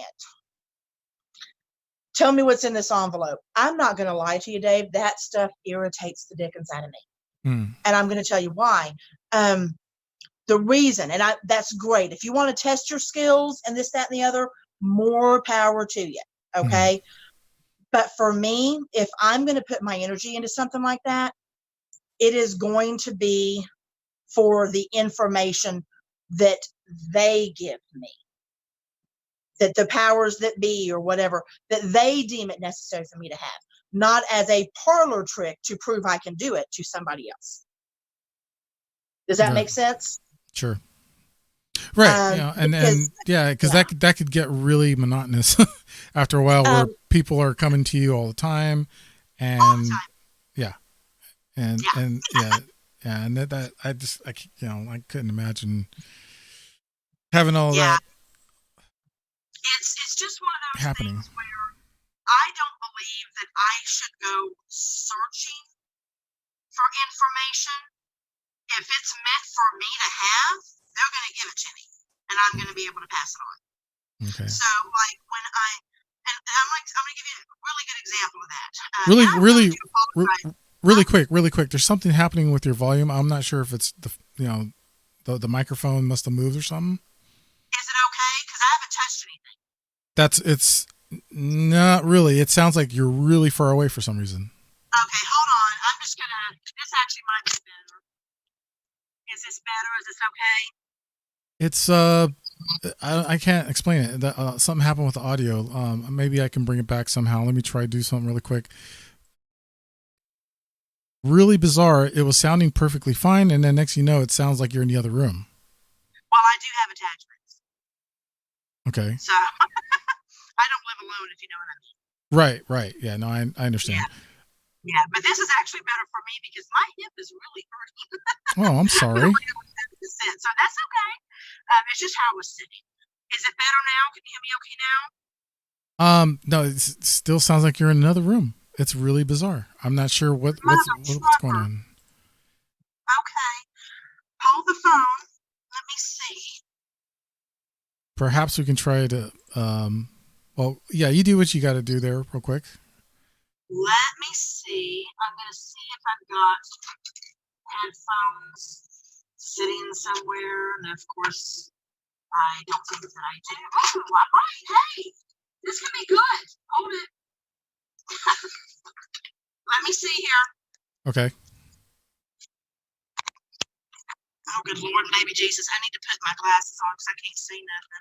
Tell me what's in this envelope. I'm not going to lie to you, Dave. That stuff irritates the dickens out of me. Mm. And I'm going to tell you why. The reason, and that's great. If you want to test your skills and this, that, and the other, more power to you. Okay. But for me, if I'm going to put my energy into something like that, it is going to be for the information that they give me, that the powers that be or whatever, that they deem it necessary for me to have, not as a parlor trick to prove I can do it to somebody else. Does that make sense? Sure. Right. Because that could get really monotonous after a while, where people are coming to you all the time, and all the time. And that I couldn't imagine having all that. It's just one of those happening. Things where I don't believe that I should go searching for information. If it's meant for me to have, they're going to give it to me, and I'm going to be able to pass it on. Okay. So, like when I'm going to give you a really good example of that. Really quick. There's something happening with your volume. I'm not sure if it's the microphone must have moved or something. Is it okay? Because I haven't touched anything. It's not really. It sounds like you're really far away for some reason. Okay, hold on. I'm just going to, this actually might be better. Is this better? Is this okay? It's I can't explain it. Something happened with the audio. Maybe I can bring it back somehow. Let me try to do something really quick. Really bizarre. It was sounding perfectly fine, and then next you know, it sounds like you're in the other room. Well, I do have attachments. Okay. So I don't live alone, if you know what I mean. Right. Yeah. No, I understand. Yeah, but this is actually better for me because my hip is really hurting. Oh, I'm sorry. So that's okay. It's just how I was sitting. Is it better now? Can you hear me okay now? No, it still sounds like you're in another room. It's really bizarre. I'm not sure what's going on. Okay. Hold the phone. Let me see. Perhaps we can try to, you do what you got to do there real quick. Let me see. I'm going to see if I've got headphones sitting somewhere. And of course, I don't think that I do. Oh, hey, this can be good. Hold it. Let me see here. Okay. Oh, good Lord, baby Jesus. I need to put my glasses on because I can't see nothing.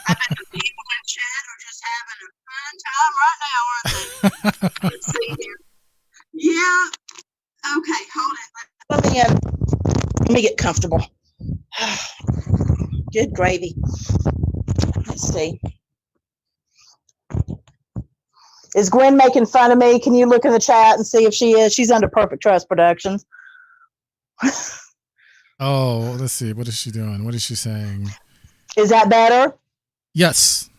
I bet the people in chat are just having a fun time right now, aren't they? Let's see here. Yeah. Okay, hold it. Let me get comfortable. Good gravy. Let's see. Is Gwen making fun of me? Can you look in the chat and see if she is? She's under Perfect Trust Productions. Oh, let's see. What is she doing? What is she saying? Is that better? Yes.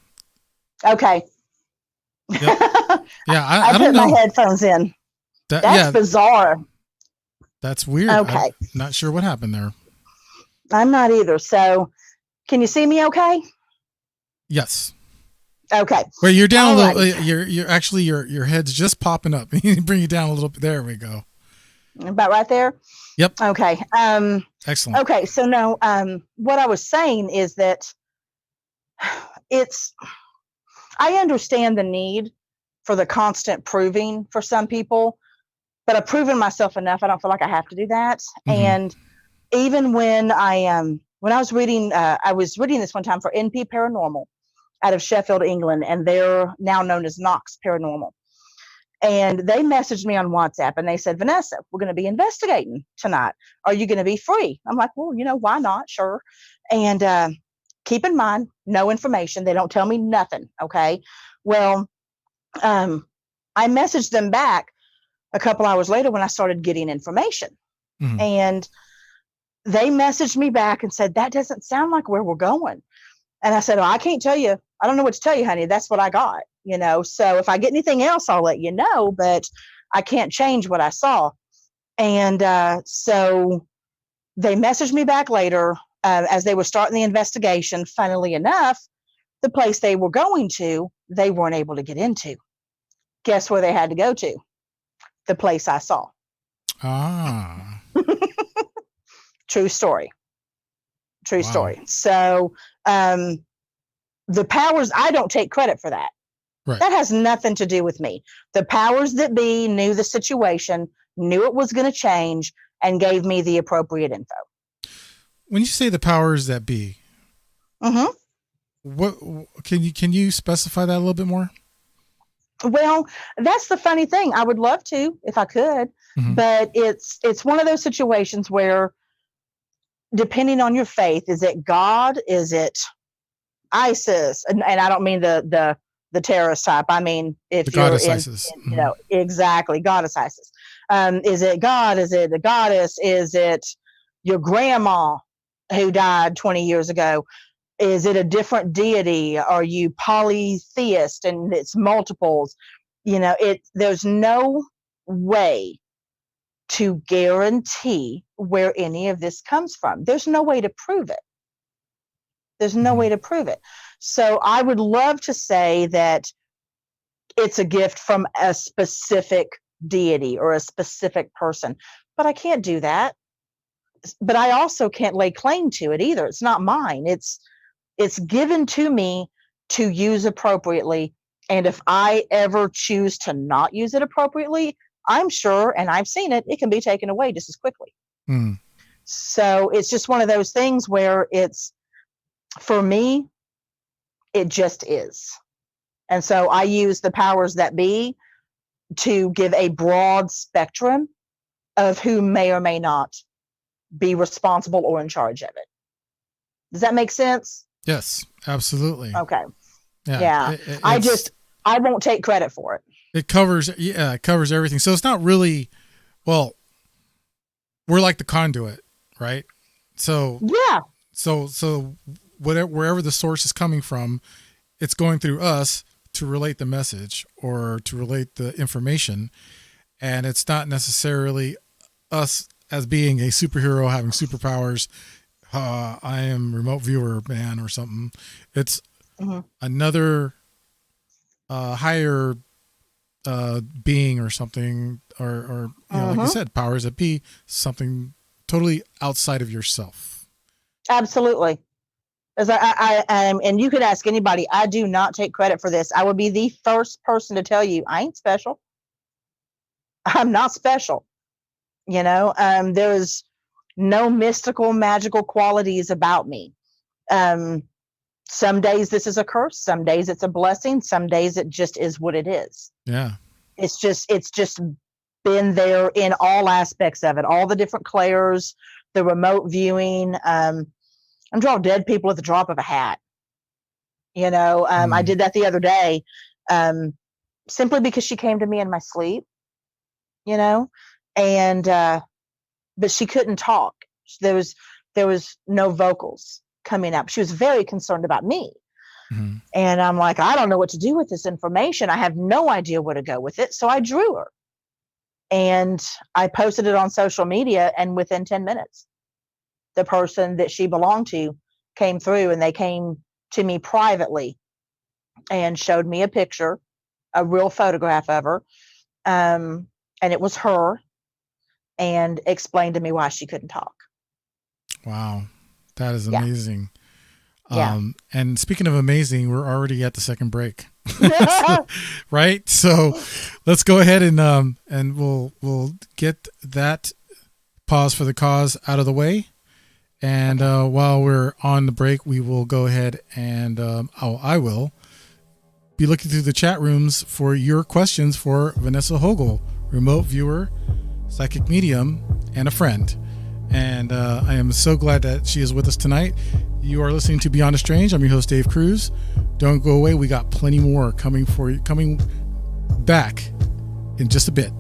Okay. Yep. Yeah, I put don't know. My headphones in. That's bizarre. That's weird. Okay. I'm not sure what happened there. I'm not either. So, can you see me okay? Yes. Okay. Wait, you're down a little. You're actually your head's just popping up. Bring you down a little bit. There we go. About right there. Yep. Okay. Excellent. Okay. So no. What I was saying is that I understand the need for the constant proving for some people, but I've proven myself enough. I don't feel like I have to do that. Mm-hmm. And even when I was reading this one time for NP Paranormal out of Sheffield, England, and they're now known as Knox Paranormal. And they messaged me on WhatsApp and they said, Vanessa, we're going to be investigating tonight. Are you going to be free? I'm like, well, why not? Sure. And keep in mind, no information. They don't tell me nothing. Okay. Well, I messaged them back a couple hours later when I started getting information. Mm-hmm. And they messaged me back and said, that doesn't sound like where we're going. And I said, I can't tell you. I don't know what to tell you, honey. That's what I got, So if I get anything else, I'll let you know, but I can't change what I saw. And so they messaged me back later as they were starting the investigation. Funnily enough, the place they were going to, they weren't able to get into. Guess where they had to go to? The place I saw. Ah. True story. True Wow. story. So the powers, I don't take credit for that. Right. That has nothing to do with me. The powers that be knew the situation, knew it was going to change, and gave me the appropriate info. When you say the powers that be, Mm-hmm. what can you specify that a little bit more? Well, that's the funny thing. I would love to if I could, Mhm. but it's one of those situations where, depending on your faith, is it God? Is it ISIS? And I don't mean the terrorist type. I mean, if The you're goddess in, ISIS. you know, exactly, goddess ISIS. Is it God? Is it the goddess? Is it your grandma who died 20 years ago? Is it a different deity? Are you polytheist and it's multiples? You know, there's no way to guarantee where any of this comes from. There's no way to prove it. There's no way to prove it. So I would love to say that it's a gift from a specific deity or a specific person, but I can't do that. But I also can't lay claim to it either. It's not mine. It's given to me to use appropriately. And if I ever choose to not use it appropriately, I'm sure, and I've seen it, it can be taken away just as quickly. Mm. So it's just one of those things where for me, it just is. And so I use the powers that be to give a broad spectrum of who may or may not be responsible or in charge of it. Does that make sense? Yes, absolutely. Okay. Yeah. Yeah. I won't take credit for it. It covers everything. So it's not really, well, we're like the conduit, right? So Yeah. So wherever the source is coming from, it's going through us to relate the message or to relate the information. And it's not necessarily us as being a superhero having superpowers. I am remote viewer man or something. It's another higher being or something, or you know, like you said, powers that be, something totally outside of yourself. Absolutely. As I am, and you could ask anybody, I do not take credit for this. I would be the first person to tell you I ain't special. I'm not special. You know, there's no mystical, magical qualities about me. Some days this is a curse, some days it's a blessing, some days it just is what it is. Yeah. It's just been there in all aspects of it, all the different clairs, the remote viewing. I'm drawing dead people at the drop of a hat. You know, I did that the other day, simply because she came to me in my sleep, you know, and but she couldn't talk. There was no vocals coming up. She was very concerned about me. Mm-hmm. And I'm like, I don't know what to do with this information. I have no idea where to go with it. So I drew her and I posted it on social media. And within 10 minutes, the person that she belonged to came through, and they came to me privately and showed me a picture, a real photograph of her. And it was her, and explained to me why she couldn't talk. Wow. That is amazing. Yeah. And speaking of amazing, we're already at the second break, right? So let's go ahead and we'll get that pause for the cause out of the way. And while we're on the break, we will go ahead and I will be looking through the chat rooms for your questions for Vanessa Hogle, remote viewer, psychic medium, and a friend. And I am so glad that she is with us tonight. You are listening to Beyond the Strange. I'm your host, Dave Cruz. Don't go away. We got plenty more coming back in just a bit.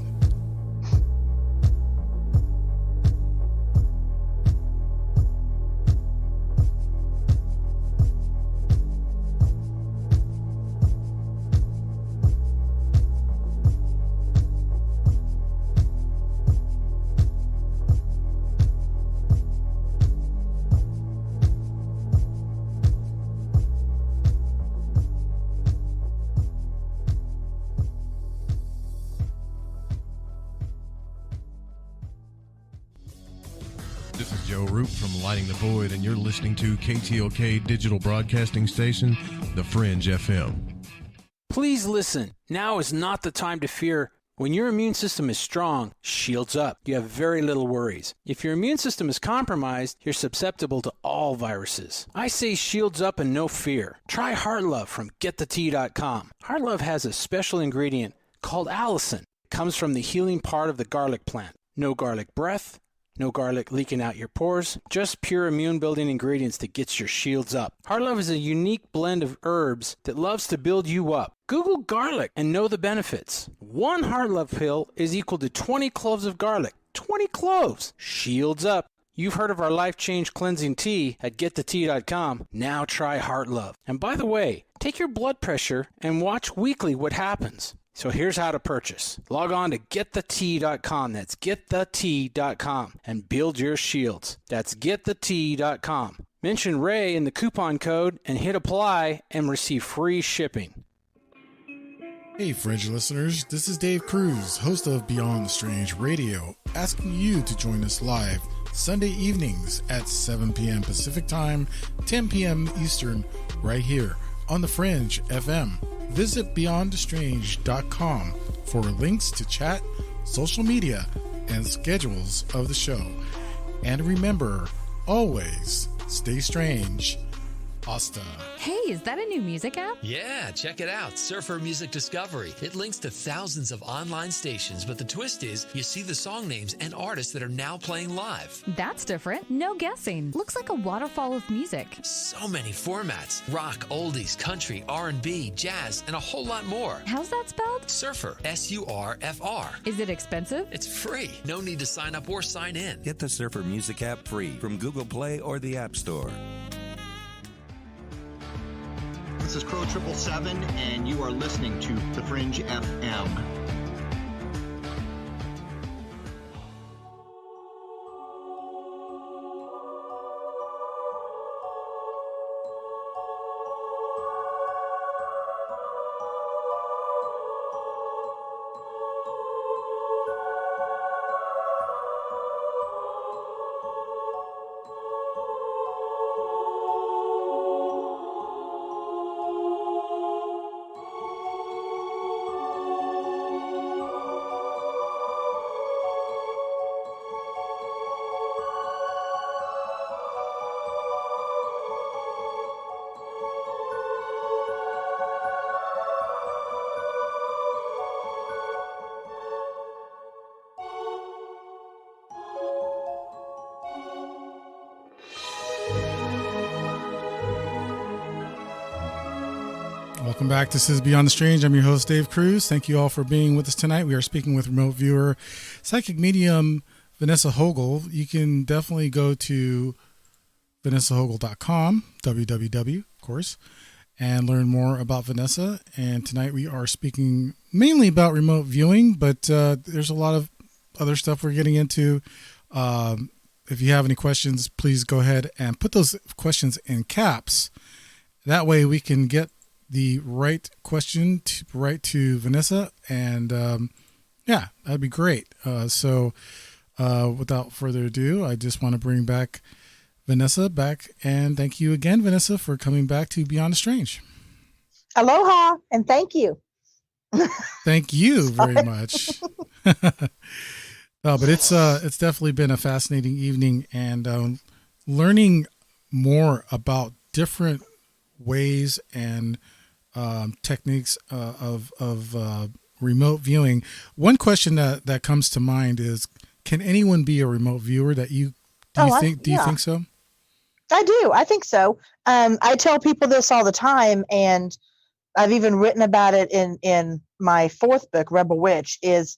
group from Lighting the Void, and you're listening to KTLK Digital Broadcasting Station, The Fringe FM. Please listen. Now is not the time to fear. When your immune system is strong, shields up. You have very little worries. If your immune system is compromised, you're susceptible to all viruses. I say shields up and no fear. Try Heart Love from GetTheTea.com. Heart Love has a special ingredient called allicin. It comes from the healing part of the garlic plant. No garlic breath, no garlic leaking out your pores, just pure immune-building ingredients that gets your shields up. Heart Love is a unique blend of herbs that loves to build you up. Google garlic and know the benefits. One Heart Love pill is equal to 20 cloves of garlic. 20 cloves! Shields up. You've heard of our Life Change Cleansing Tea at GetTheTea.com. Now try Heart Love. And by the way, take your blood pressure and watch weekly what happens. So here's how to purchase. Log on to GetTheTea.com. That's GetTheTea.com and build your shields. That's GetTheTea.com. Mention Ray in the coupon code and hit apply and receive free shipping. Hey, Fringe listeners, this is Dave Cruz, host of Beyond the Strange Radio, asking you to join us live Sunday evenings at 7 p.m. Pacific Time, 10 p.m. Eastern, right here on the Fringe FM. Visit BeyondTheStrange.com for links to chat, social media, and schedules of the show. And remember, always stay strange. Asta. Hey, is that a new music app? Yeah, check it out. Surfer Music Discovery. It links to thousands of online stations, but the twist is you see the song names and artists that are now playing live. That's different. No guessing. Looks like a waterfall of music. So many formats. Rock, oldies, country, R&B, jazz, and a whole lot more. How's that spelled? Surfer. S-U-R-F-R. Is it expensive? It's free. No need to sign up or sign in. Get the Surfer Music app free from Google Play or the App Store. This is Crow 777, and you are listening to The Fringe FM. Welcome back. This is Beyond the Strange. I'm your host, Dave Cruz. Thank you all for being with us tonight. We are speaking with remote viewer, psychic medium Vanessa Hogle. You can definitely go to vanessahogle.com, www, of course, and learn more about Vanessa. And tonight we are speaking mainly about remote viewing, but there's a lot of other stuff we're getting into. If you have any questions, please go ahead and put those questions in caps. That way we can get the right question right to Vanessa, and yeah, that'd be great. So without further ado, I just want to bring back Vanessa back, and thank you again, Vanessa, for coming back to Beyond the Strange. Aloha, and thank you. Thank you very much. But it's definitely been a fascinating evening, and learning more about different ways and techniques of remote viewing. One question that comes to mind is, can anyone be a remote viewer? Do you think so? I do. I think so. I tell people this all the time, and I've even written about it in my fourth book, Rebel Witch, is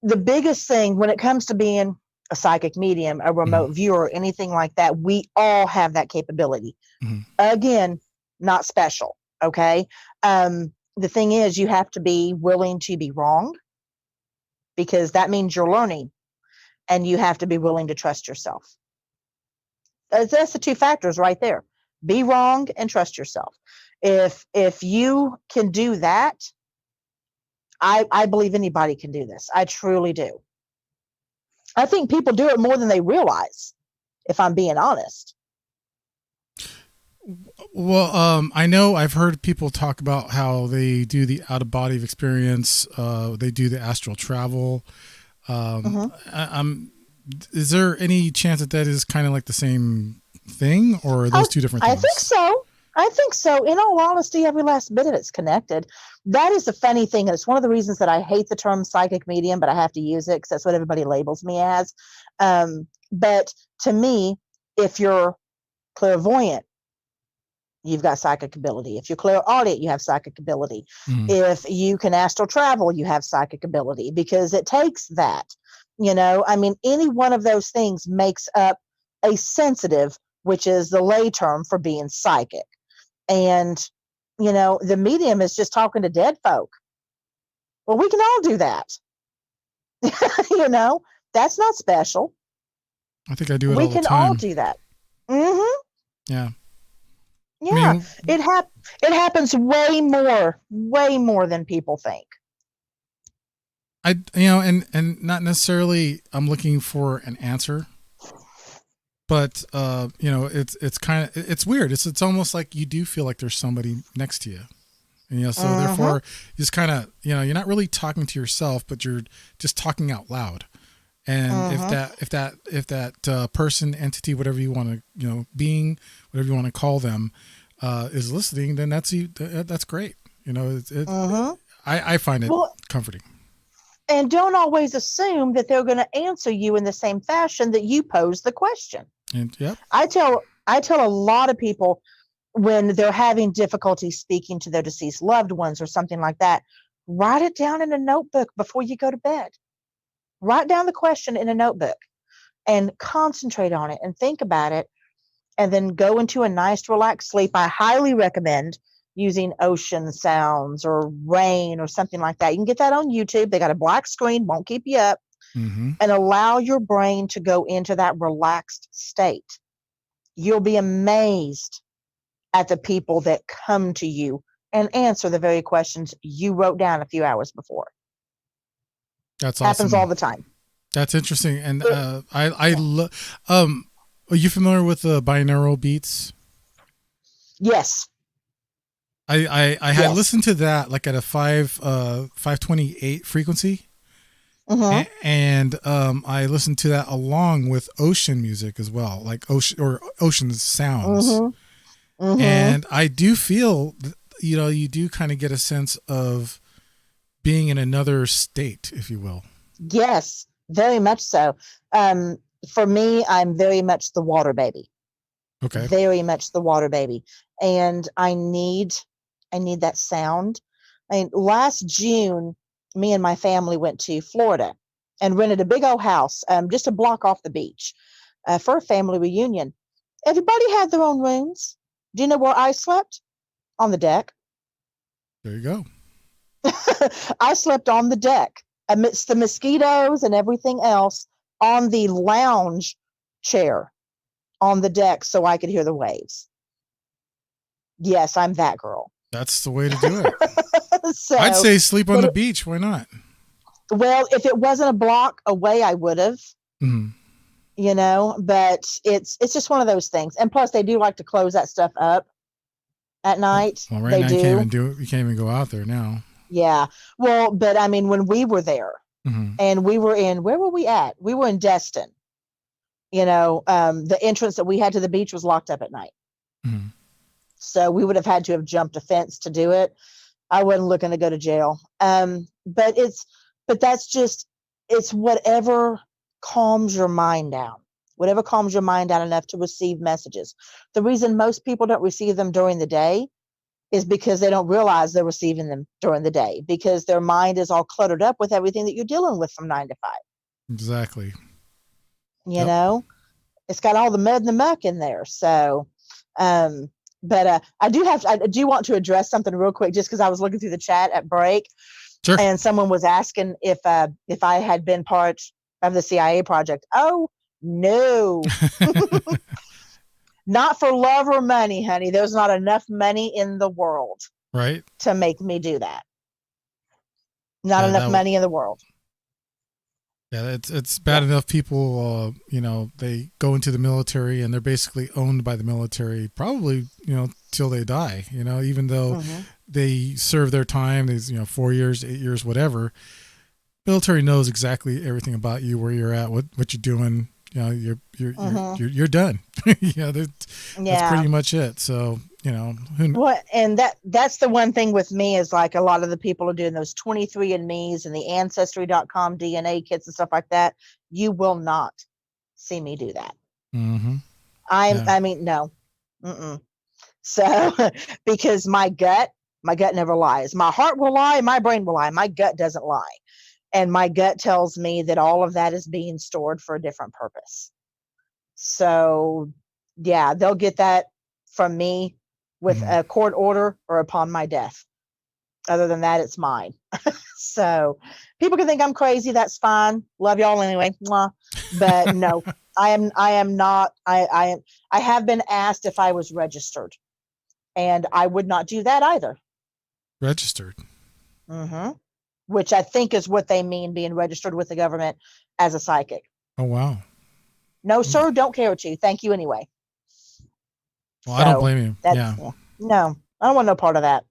the biggest thing when it comes to being a psychic medium, a remote viewer, anything like that, we all have that capability. Again, not special. Okay. The thing is, you have to be willing to be wrong, because that means you're learning, and you have to be willing to trust yourself. That's the two factors right there. Be wrong and trust yourself. If you can do that, I believe anybody can do this. I truly do. I think people do it more than they realize. if I'm being honest. Well, I know I've heard people talk about how they do the out of body experience. They do the astral travel. Is there any chance that is kind of like the same thing, or are those two different things? I think so. I think so. In all honesty, every last bit of it's connected. That is the funny thing. And it's one of the reasons that I hate the term psychic medium, but I have to use it because that's what everybody labels me as. But to me, if you're clairvoyant, you've got psychic ability. If you're clairaudient, you have psychic ability. If you can astral travel, you have psychic ability, because it takes that. I mean, any one of those things makes up a sensitive, which is the lay term for being psychic. And, the medium is just talking to dead folk. Well, we can all do that. That's not special. I think I do it all the time. We can all do that. Mm-hmm. Yeah. Yeah. I mean, it happens way more than people think. And not necessarily I'm looking for an answer, but it's kind of, it's weird. It's almost like you do feel like there's somebody next to you. And, so therefore you just kind of, you're not really talking to yourself, but you're just talking out loud. And if that person, entity, whatever you want to, being, whatever you want to call them, is listening, then that's great. I find it comforting. And don't always assume that they're going to answer you in the same fashion that you pose the question. And I tell a lot of people when they're having difficulty speaking to their deceased loved ones or something like that, write it down in a notebook before you go to bed. Write down the question in a notebook and concentrate on it and think about it, and then go into a nice relaxed sleep. I highly recommend using ocean sounds or rain or something like that. You can get that on YouTube. They got a black screen, won't keep you up, and allow your brain to go into that relaxed state. You'll be amazed at the people that come to you and answer the very questions you wrote down a few hours before. That's happens awesome. all the time. That's interesting. And I love. Are you familiar with the binaural beats? Yes. I had listened to that like at a 528 frequency. And I listened to that along with ocean music as well, like ocean sounds. And I do feel, you do kind of get a sense of being in another state, if you will. Yes, very much so. For me, I'm very much the water baby. Okay. Very much the water baby. And I need that sound. Last June, me and my family went to Florida and rented a big old house just a block off the beach for a family reunion. Everybody had their own rooms. Do you know where I slept? On the deck. There you go. I slept on the deck amidst the mosquitoes and everything else on the lounge chair on the deck so I could hear the waves. Yes, I'm that girl. That's the way to do it. So, I'd say sleep on the beach. Why not? Well, if it wasn't a block away, I would have. But it's just one of those things. And plus, they do like to close that stuff up at night. Well, right now you can't even do it. You can't even go out there now. Yeah. Well, but I mean, when we were there and we were where were we at? We were in Destin. The entrance that we had to the beach was locked up at night. So we would have had to have jumped a fence to do it. I wasn't looking to go to jail. But that's just, it's whatever calms your mind down, whatever calms your mind down enough to receive messages. The reason most people don't receive them during the day is because they don't realize they're receiving them during the day, because their mind is all cluttered up with everything that you're dealing with from 9 to 5. Exactly. It's got all the mud and the muck in there. So, but I do want to address something real quick, just because I was looking through the chat at break. Sure. And someone was asking if I had been part of the CIA project. Oh, no. Not for love or money, honey. There's not enough money in the world, right, to make me do that. Not enough money in the world. Yeah, it's bad enough people, they go into the military and they're basically owned by the military, probably, till they die, even though they serve their time, these, 4 years, 8 years, whatever. Military knows exactly everything about you, where you're at, what you're doing. You're done. That's pretty much it. So, What, and that's the one thing with me is like a lot of the people are doing those 23andMe's and the Ancestry.com DNA kits and stuff like that. You will not see me do that. I mean, no. So, because my gut never lies. My heart will lie, my brain will lie. My gut doesn't lie. And my gut tells me that all of that is being stored for a different purpose. So, yeah, they'll get that from me with a court order or upon my death. Other than that, it's mine. So, people can think I'm crazy. That's fine. Love y'all anyway. Mwah. But no, I am not. I have been asked if I was registered, and I would not do that either. Registered. Which I think is what they mean, being registered with the government as a psychic. Oh, wow. No, sir, don't care to. Thank you anyway. Well, I don't blame you. Yeah. No, I don't want no part of that.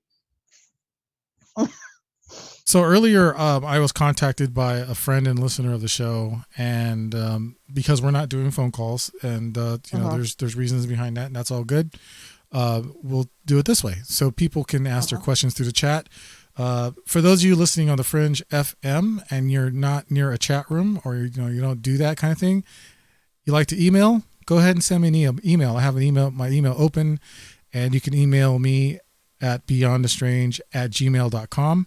So earlier, I was contacted by a friend and listener of the show, and because we're not doing phone calls, and there's reasons behind that, and that's all good. We'll do it this way, so people can ask their questions through the chat. For those of you listening on the Fringe FM, and you're not near a chat room, or you don't do that kind of thing, you like to email, go ahead and send me an email. I have my email open, and you can email me at beyondthestrange@gmail.com.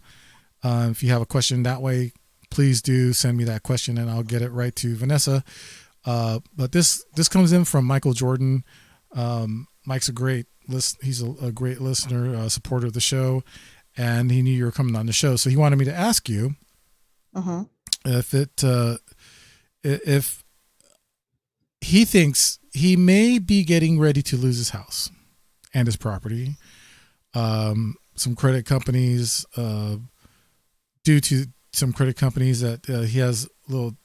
If you have a question that way, please do send me that question, and I'll get it right to Vanessa. But this comes in from Michael Jordan. Mike's he's a great listener, supporter of the show, and he knew you were coming on the show, so he wanted me to ask you if he thinks he may be getting ready to lose his house and his property. Some credit companies, due to some credit companies that he has a little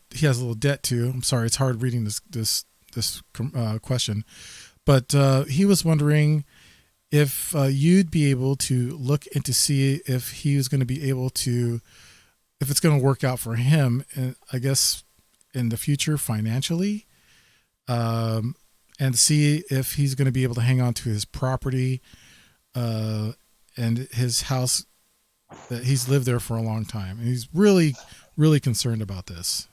debt to. I'm sorry, it's hard reading this question, but he was wondering if you'd be able to look into see if he was going to be able to, if it's going to work out for him, and I guess in the future financially, and see if he's going to be able to hang on to his property and his house that he's lived there for a long time. And he's really, really concerned about this.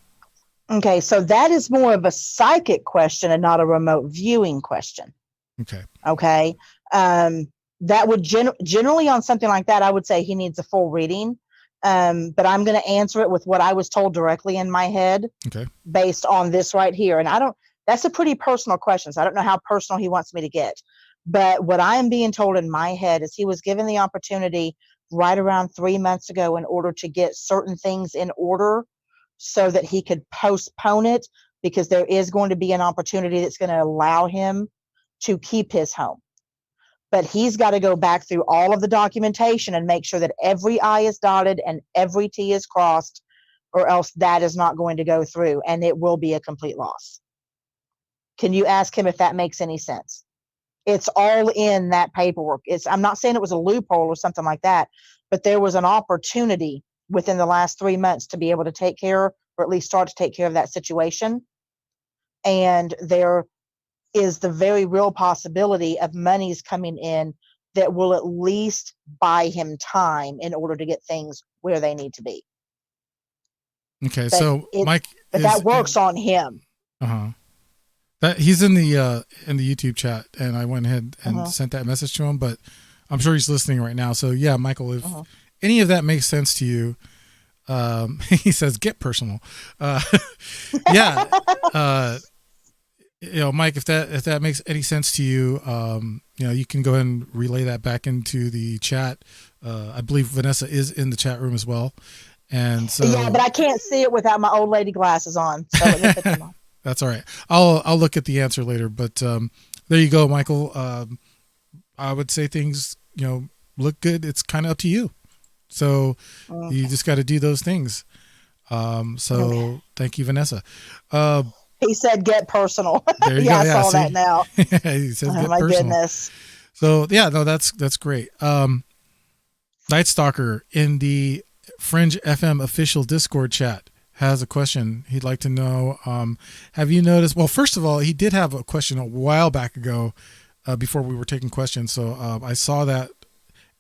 Okay, so that is more of a psychic question and not a remote viewing question. Okay. That would generally on something like that, I would say he needs a full reading. But I'm going to answer it with what I was told directly in my head, based on this right here. And that's a pretty personal question. So I don't know how personal he wants me to get, but what I am being told in my head is he was given the opportunity right around 3 months ago in order to get certain things in order so that he could postpone it, because there is going to be an opportunity that's going to allow him to keep his home. But he's got to go back through all of the documentation and make sure that every I is dotted and every T is crossed, or else that is not going to go through, and it will be a complete loss. Can you ask him if that makes any sense? It's all in that paperwork. I'm not saying it was a loophole or something like that, but there was an opportunity within the last 3 months to be able to take care, or at least start to take care of that situation. And there is the very real possibility of monies coming in that will at least buy him time in order to get things where they need to be. Okay, so Mike, but that works on him. That he's in the YouTube chat, and I went ahead and sent that message to him, but I'm sure he's listening right now. So yeah, Michael, if any of that makes sense to you, he says get personal. Mike, if that makes any sense to you, you can go ahead and relay that back into the chat. I believe Vanessa is in the chat room as well, and so but I can't see it without my old lady glasses on. So let me put them on. That's all right. I'll look at the answer later, but there you go, Michael. I would say things, look good. It's kind of up to you. So you just got to do those things. So thank you, Vanessa. He said, "Get personal." There you Yeah, go. I Yeah, saw see? that now. He says, Oh "Get my personal." goodness. So yeah, no, that's great. Night Stalker in the Fringe FM official Discord chat has a question. He'd like to know, have you noticed? Well, first of all, he did have a question a while back ago, before we were taking questions. So I saw that,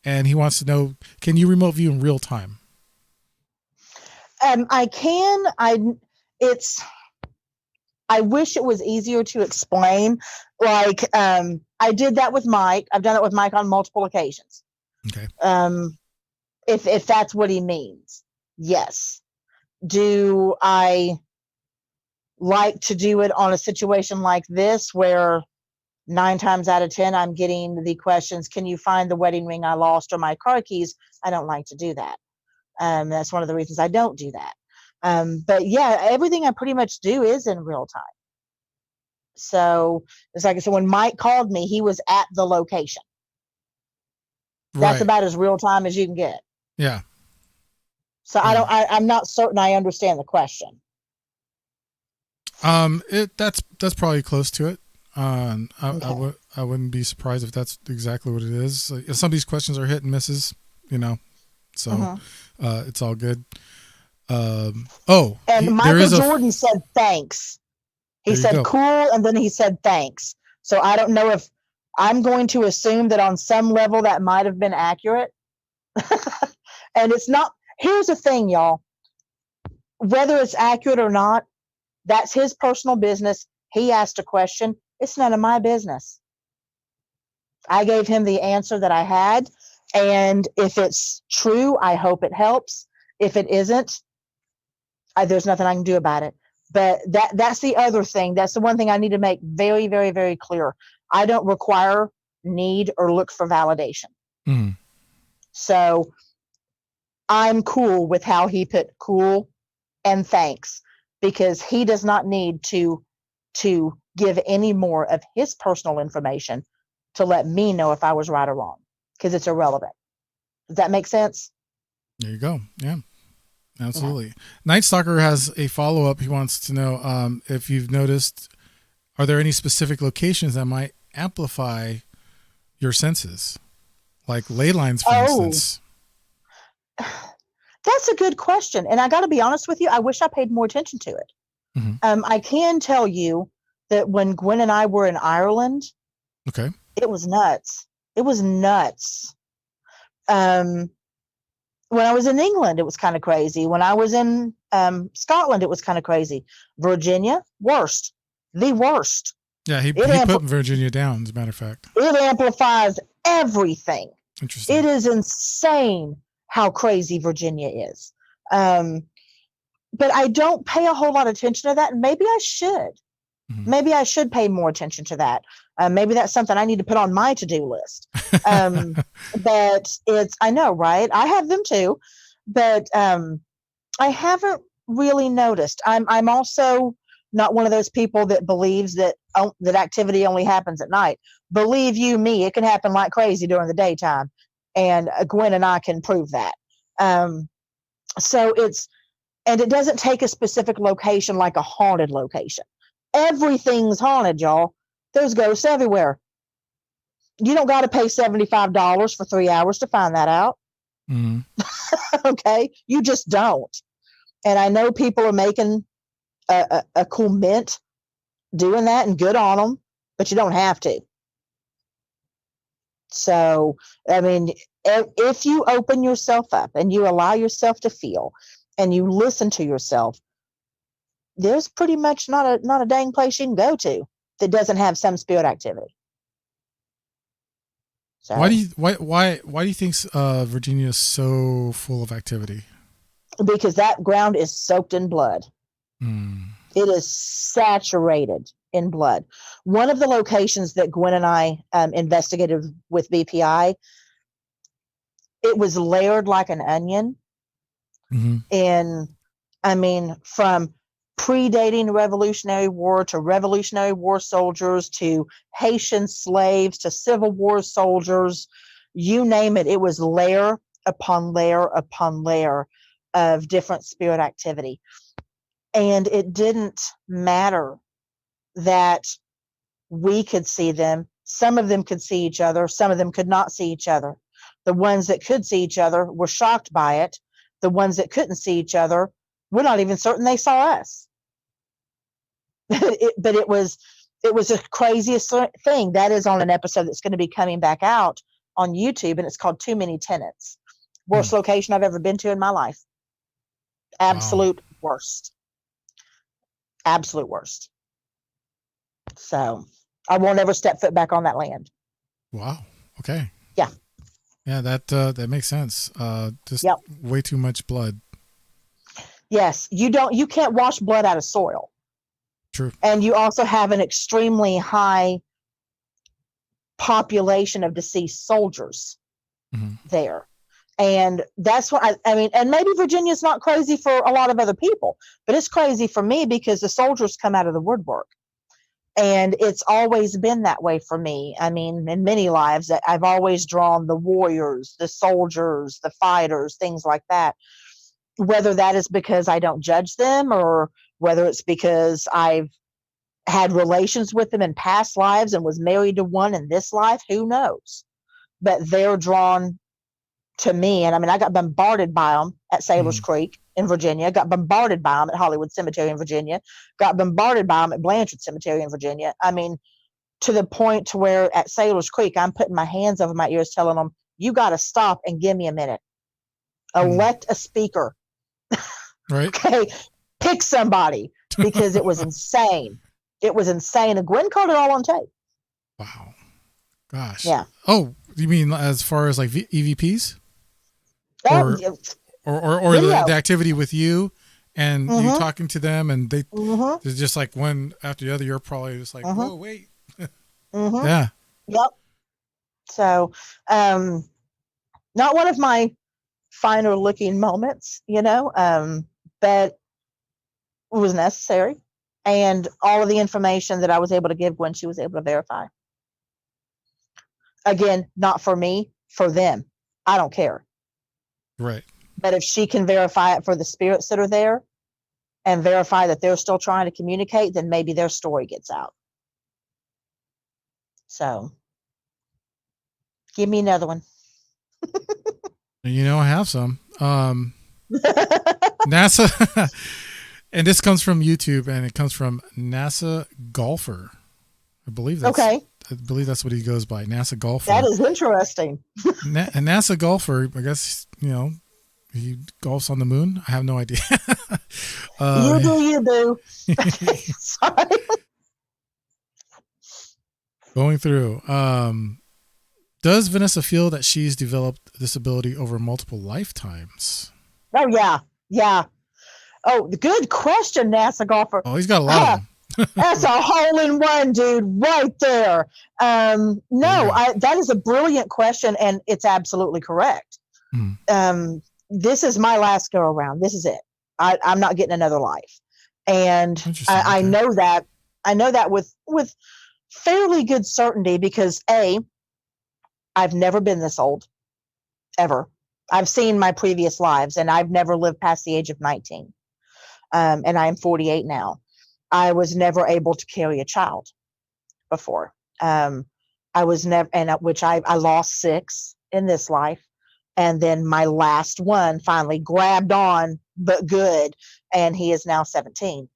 and he wants to know: can you remote view in real time? I can. I wish it was easier to explain. Like, I did that with Mike. I've done it with Mike on multiple occasions. Okay. If that's what he means, yes. Do I like to do it on a situation like this where 9 times out of 10 I'm getting the questions, can you find the wedding ring I lost or my car keys? I don't like to do that. That's one of the reasons I don't do that. But yeah, everything I pretty much do is in real time. So it's like, so when Mike called me, he was at the location. That's Right. about as real time as you can get. Yeah. So I'm not certain I understand the question. That's probably close to it. I Okay. I wouldn't be surprised if that's exactly what it is. Like, some of these questions are hit and misses, so it's all good. And there Michael is Jordan said thanks. He There you said go. cool, and then he said thanks. So I don't know if I'm going to assume that on some level that might have been accurate. And it's not. Here's the thing, y'all. Whether it's accurate or not, that's his personal business. He asked a question. It's none of my business. I gave him the answer that I had. And if it's true, I hope it helps. If it isn't, there's nothing I can do about it. But that's the other thing. That's the one thing I need to make very, very, very clear. I don't require, need, or look for validation. Mm. So I'm cool with how he put cool and thanks, because he does not need to give any more of his personal information to let me know if I was right or wrong, because it's irrelevant. Does that make sense? There you go. Yeah, absolutely. Yeah. Night Stalker has a follow-up. He wants to know if you've noticed, are there any specific locations that might amplify your senses, like ley lines, for instance? That's a good question. And I got to be honest with you, I wish I paid more attention to it. Mm-hmm. I can tell you that when Gwen and I were in Ireland, okay, it was nuts. It was nuts. When I was in England, it was kind of crazy. When I was in Scotland, it was kind of crazy. Virginia, worst. The worst. Yeah, he put Virginia down, as a matter of fact. It amplifies everything. Interesting. It is insane how crazy Virginia is. But I don't pay a whole lot of attention to that. And maybe I should. Mm-hmm. Maybe I should pay more attention to that. Maybe that's something I need to put on my to-do list. But I know, right? I have them too, but I haven't really noticed. I'm also not one of those people that believes that activity only happens at night. Believe you me, it can happen like crazy during the daytime. And Gwen and I can prove that. So it doesn't take a specific location like a haunted location. Everything's haunted, y'all. There's ghosts everywhere. You don't got to pay $75 for 3 hours to find that out. Mm-hmm. Okay? You just don't. And I know people are making a cool mint doing that, and good on them, but you don't have to. So, I mean, if you open yourself up and you allow yourself to feel and you listen to yourself, there's pretty much not a dang place you can go to that doesn't have some spirit activity. So, why do you think Virginia is so full of activity? Because that ground is soaked in blood. Mm. It is saturated in blood. One of the locations that Gwen and I investigated with BPI, it was layered like an onion. Mm-hmm. And I mean, from predating Revolutionary War to Revolutionary War soldiers to Haitian slaves to Civil War soldiers, you name it, it was layer upon layer upon layer of different spirit activity. And it didn't matter that we could see them. Some of them could see each other. Some of them could not see each other. The ones that could see each other were shocked by it. The ones that couldn't see each other, we're not even certain they saw us. But it was the craziest thing. That is on an episode that's going to be coming back out on YouTube, and it's called Too Many Tenants. Worst location I've ever been to in my life. Absolute worst. Absolute worst. So I won't ever step foot back on that land. Wow. Okay. Yeah. Yeah, that makes sense. Just way too much blood. Yes, you can't wash blood out of soil. True. And you also have an extremely high population of deceased soldiers there. And that's what I mean, and maybe Virginia's not crazy for a lot of other people, but it's crazy for me because the soldiers come out of the woodwork. And it's always been that way for me. I mean, in many lives, I've always drawn the warriors, the soldiers, the fighters, things like that. Whether that is because I don't judge them or whether it's because I've had relations with them in past lives and was married to one in this life, who knows? But they're drawn to me. And I mean, I got bombarded by them at Sailor's Creek in Virginia, got bombarded by them at Hollywood Cemetery in Virginia, got bombarded by them at Blanchard Cemetery in Virginia. I mean, to the point to where at Sailor's Creek, I'm putting my hands over my ears telling them, you got to stop and give me a minute. Elect a speaker. Right. Okay. Pick somebody, because it was insane. It was insane. And Gwen caught it all on tape. Wow. Gosh. Yeah. Oh, you mean as far as like EVPs? Or the activity with you and you talking to them, and they're just like one after the other. You're probably just like, oh, wait. Yeah. Yep. So, not one of my finer looking moments, but it was necessary. And all of the information that I was able to give Gwen, she was able to verify. Again, not for me, for them. I don't care. Right. But if she can verify it for the spirits that are there and verify that they're still trying to communicate, then maybe their story gets out. So give me another one. I have some. NASA, and this comes from YouTube, and it comes from NASA Golfer. I believe that's what he goes by, NASA Golfer. That is interesting. And NASA Golfer, I guess, he golfs on the moon. I have no idea. You do. Sorry. Going through. Does Vanessa feel that she's developed this ability over multiple lifetimes? Oh, yeah. Yeah. Oh, good question, NASA Golfer. Oh, he's got a lot of them. That's a hole in one, dude, right there. That is a brilliant question, and it's absolutely correct. This is my last go around. This is it. I'm not getting another life. And I know that. I know that with fairly good certainty because I've never been this old, ever. I've seen my previous lives, and I've never lived past the age of 19. And I'm 48 now. I was never able to carry a child before. I was never, which I lost 6 in this life. And then my last one finally grabbed on, but good. And he is now 17.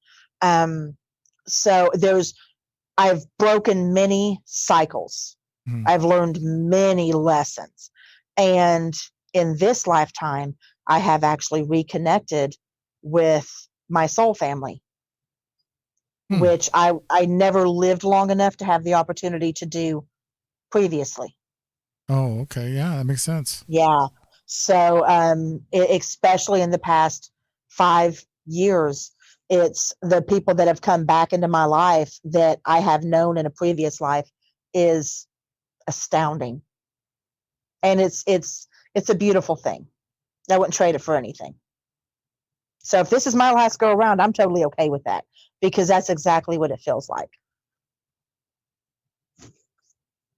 So I've broken many cycles. I've learned many lessons. And in this lifetime, I have actually reconnected with my soul family, which I never lived long enough to have the opportunity to do previously. Oh, okay. Yeah, that makes sense. Yeah. So, especially in the past 5 years, it's the people that have come back into my life that I have known in a previous life is astounding. And it's a beautiful thing. I wouldn't trade it for anything. So if this is my last go around, I'm totally okay with that because that's exactly what it feels like.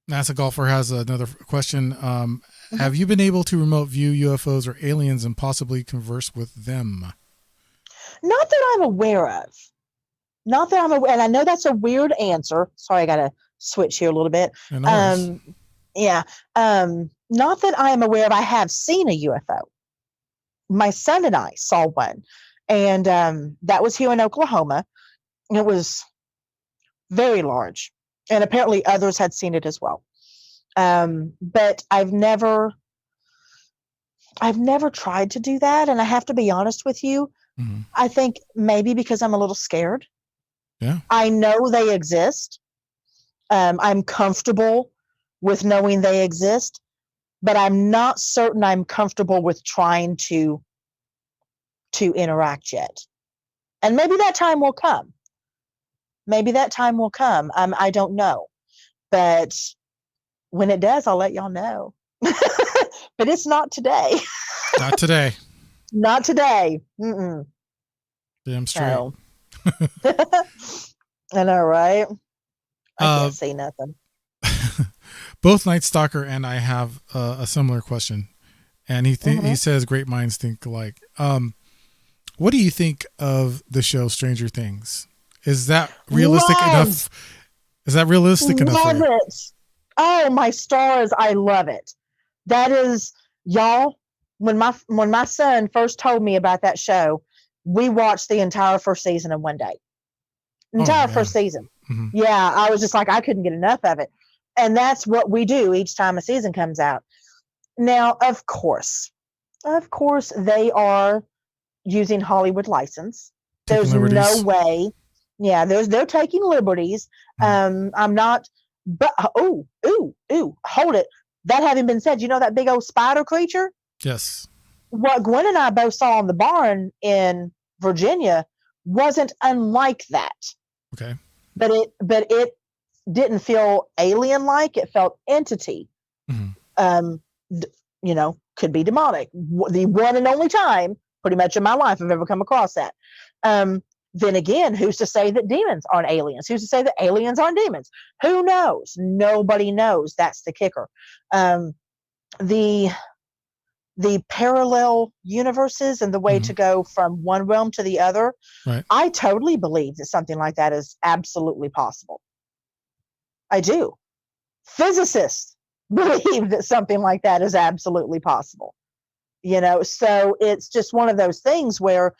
NASA Golfer has another question. Have you been able to remote view UFOs or aliens and possibly converse with them? Not that I'm aware of. Not that I'm aware, and I know that's a weird answer. Sorry, I got to switch here a little bit. Yeah. Not that I am aware of. I have seen a UFO. My son and I saw one, and that was here in Oklahoma. It was very large, and apparently others had seen it as well. But I've never tried to do that, and I have to be honest with you. Mm-hmm. I think maybe because I'm a little scared. Yeah. I know they exist. I'm comfortable with knowing they exist, but I'm not certain I'm comfortable with trying to interact yet. And maybe that time will come. I don't know. But when it does, I'll let y'all know. But it's not today. Not today. Not today. Mm-mm. Damn straight. No. I know, right? I can't say nothing. Both Night Stalker and I have a similar question, and he says great minds think alike. What do you think of the show Stranger Things? Is that realistic enough? Is that realistic enough? Love it. Oh, my stars! I love it. That is, y'all. When my son first told me about that show, we watched the entire first season in one day. First season. Mm-hmm. Yeah, I was just like, I couldn't get enough of it. And that's what we do each time a season comes out. Now, of course, they are using Hollywood license. There's no way. Yeah, they're taking liberties. I'm not, but, hold it. That having been said, you know that big old spider creature? Yes. What Gwen and I both saw in the barn in Virginia wasn't unlike that. Okay. But it didn't feel alien-like. It felt entity. Mm-hmm. Could be demonic. The one and only time, pretty much in my life, I've ever come across that. Then again, who's to say that demons aren't aliens? Who's to say that aliens aren't demons? Who knows? Nobody knows. That's the kicker. The parallel universes and the way to go from one realm to the other. Right. I totally believe that something like that is absolutely possible. I do. Physicists believe that something like that is absolutely possible. So it's just one of those things where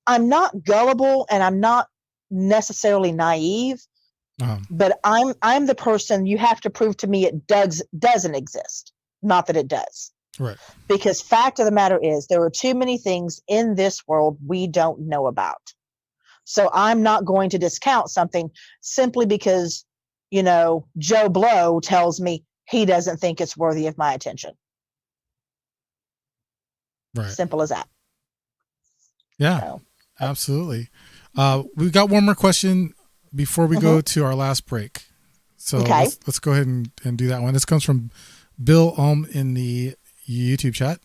I'm not gullible and I'm not necessarily naive, but I'm the person you have to prove to me it doesn't exist, not that it does. Right. Because fact of the matter is there are too many things in this world we don't know about. So I'm not going to discount something simply because, Joe Blow tells me he doesn't think it's worthy of my attention. Right. Simple as that. Yeah, absolutely. We've got one more question before we go to our last break. So let's go ahead and do that one. This comes from Bill in the YouTube chat.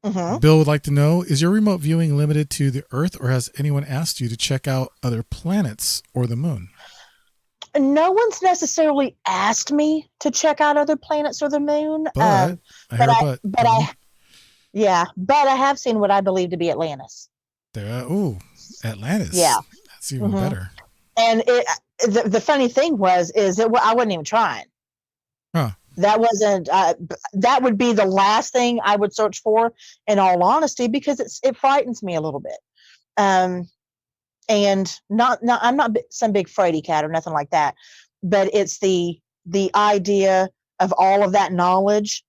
Bill would like to know, is your remote viewing limited to the Earth, or has anyone asked you to check out other planets or the moon? No one's necessarily asked me to check out other planets or the moon. But I have seen what I believe to be Atlantis. Atlantis. Yeah. That's even better. And the funny thing is that I wasn't even trying. Huh. That wasn't, that would be the last thing I would search for, in all honesty, because it frightens me a little bit. And I'm not some big fraidy cat or nothing like that, but it's the idea of all of that knowledge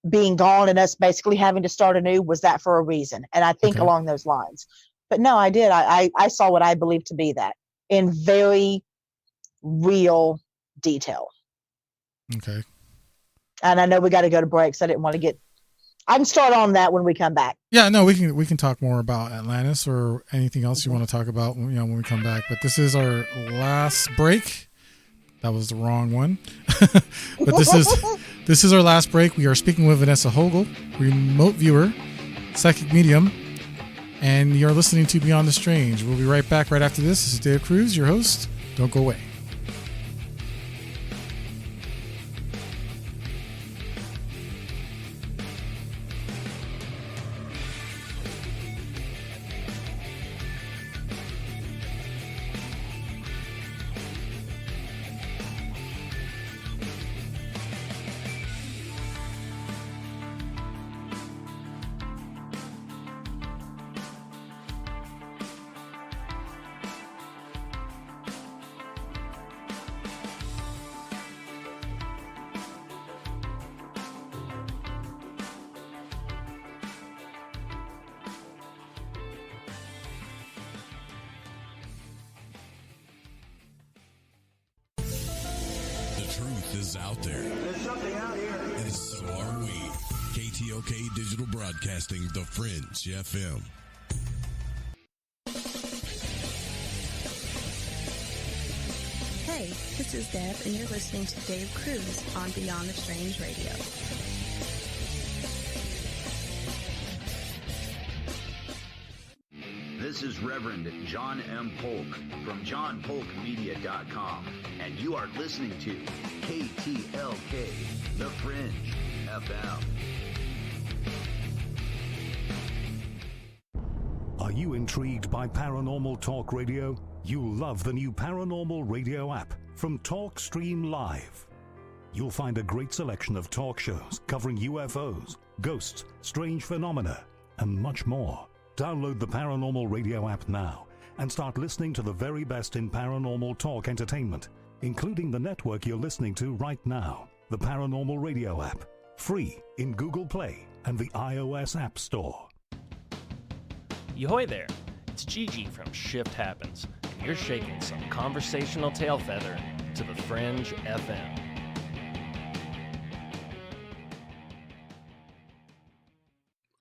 being gone and us basically having to start anew. Was that for a reason? And I think along those lines, but no, I did. I saw what I believe to be that in very real detail. Okay. And I know we got to go to break, so I didn't want to get. I can start on that when we come back. Yeah, no, we can talk more about Atlantis or anything else you want to talk about, when we come back. But this is our last break. That was the wrong one. But this is our last break. We are speaking with Vanessa Hogle, remote viewer, psychic medium, and you're listening to Beyond the Strange. We'll be right back right after this. This is Dave Cruz, your host. Don't go away. truth is out there. There's something out here. And so are we. KTOK Digital Broadcasting, The Fringe FM. Hey, this is Deb, and you're listening to Dave Cruz on Beyond the Strange Radio. This is Reverend John M. Polk from johnpolkmedia.com, and you are listening to KTLK, The Fringe FM. Are you intrigued by Paranormal Talk Radio? You'll love the new Paranormal Radio app from TalkStream Live. You'll find a great selection of talk shows covering UFOs, ghosts, strange phenomena, and much more. Download the Paranormal Radio app now and start listening to the very best in paranormal talk entertainment, including the network you're listening to right now, the Paranormal Radio app, free in Google Play and the iOS App Store. Yohoy there, it's Gigi from Shift Happens, and you're shaking some conversational tail feather to the Fringe FM.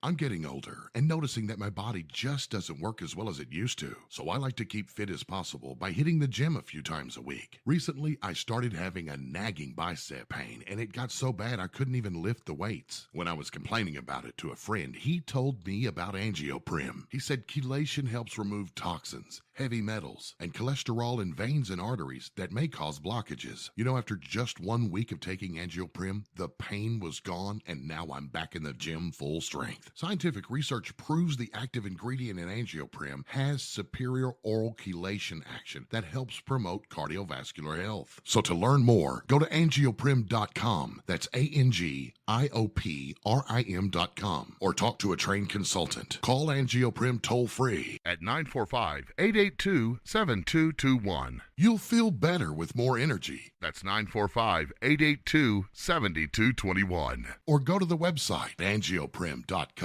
I'm getting older and noticing that my body just doesn't work as well as it used to, so I like to keep fit as possible by hitting the gym a few times a week. Recently, I started having a nagging bicep pain, and it got so bad I couldn't even lift the weights. When I was complaining about it to a friend, he told me about angioprim. He said chelation helps remove toxins, heavy metals, and cholesterol in veins and arteries that may cause blockages. You know, after just 1 week of taking angioprim, the pain was gone, and now I'm back in the gym full strength. Scientific research proves the active ingredient in angioprim has superior oral chelation action that helps promote cardiovascular health. So to learn more, go to angioprim.com. That's ANGIOPRIM.com, or talk to a trained consultant. Call Angioprim toll free at 945-882-7221. You'll feel better with more energy. That's 945-882-7221. Or go to the website angioprim.com.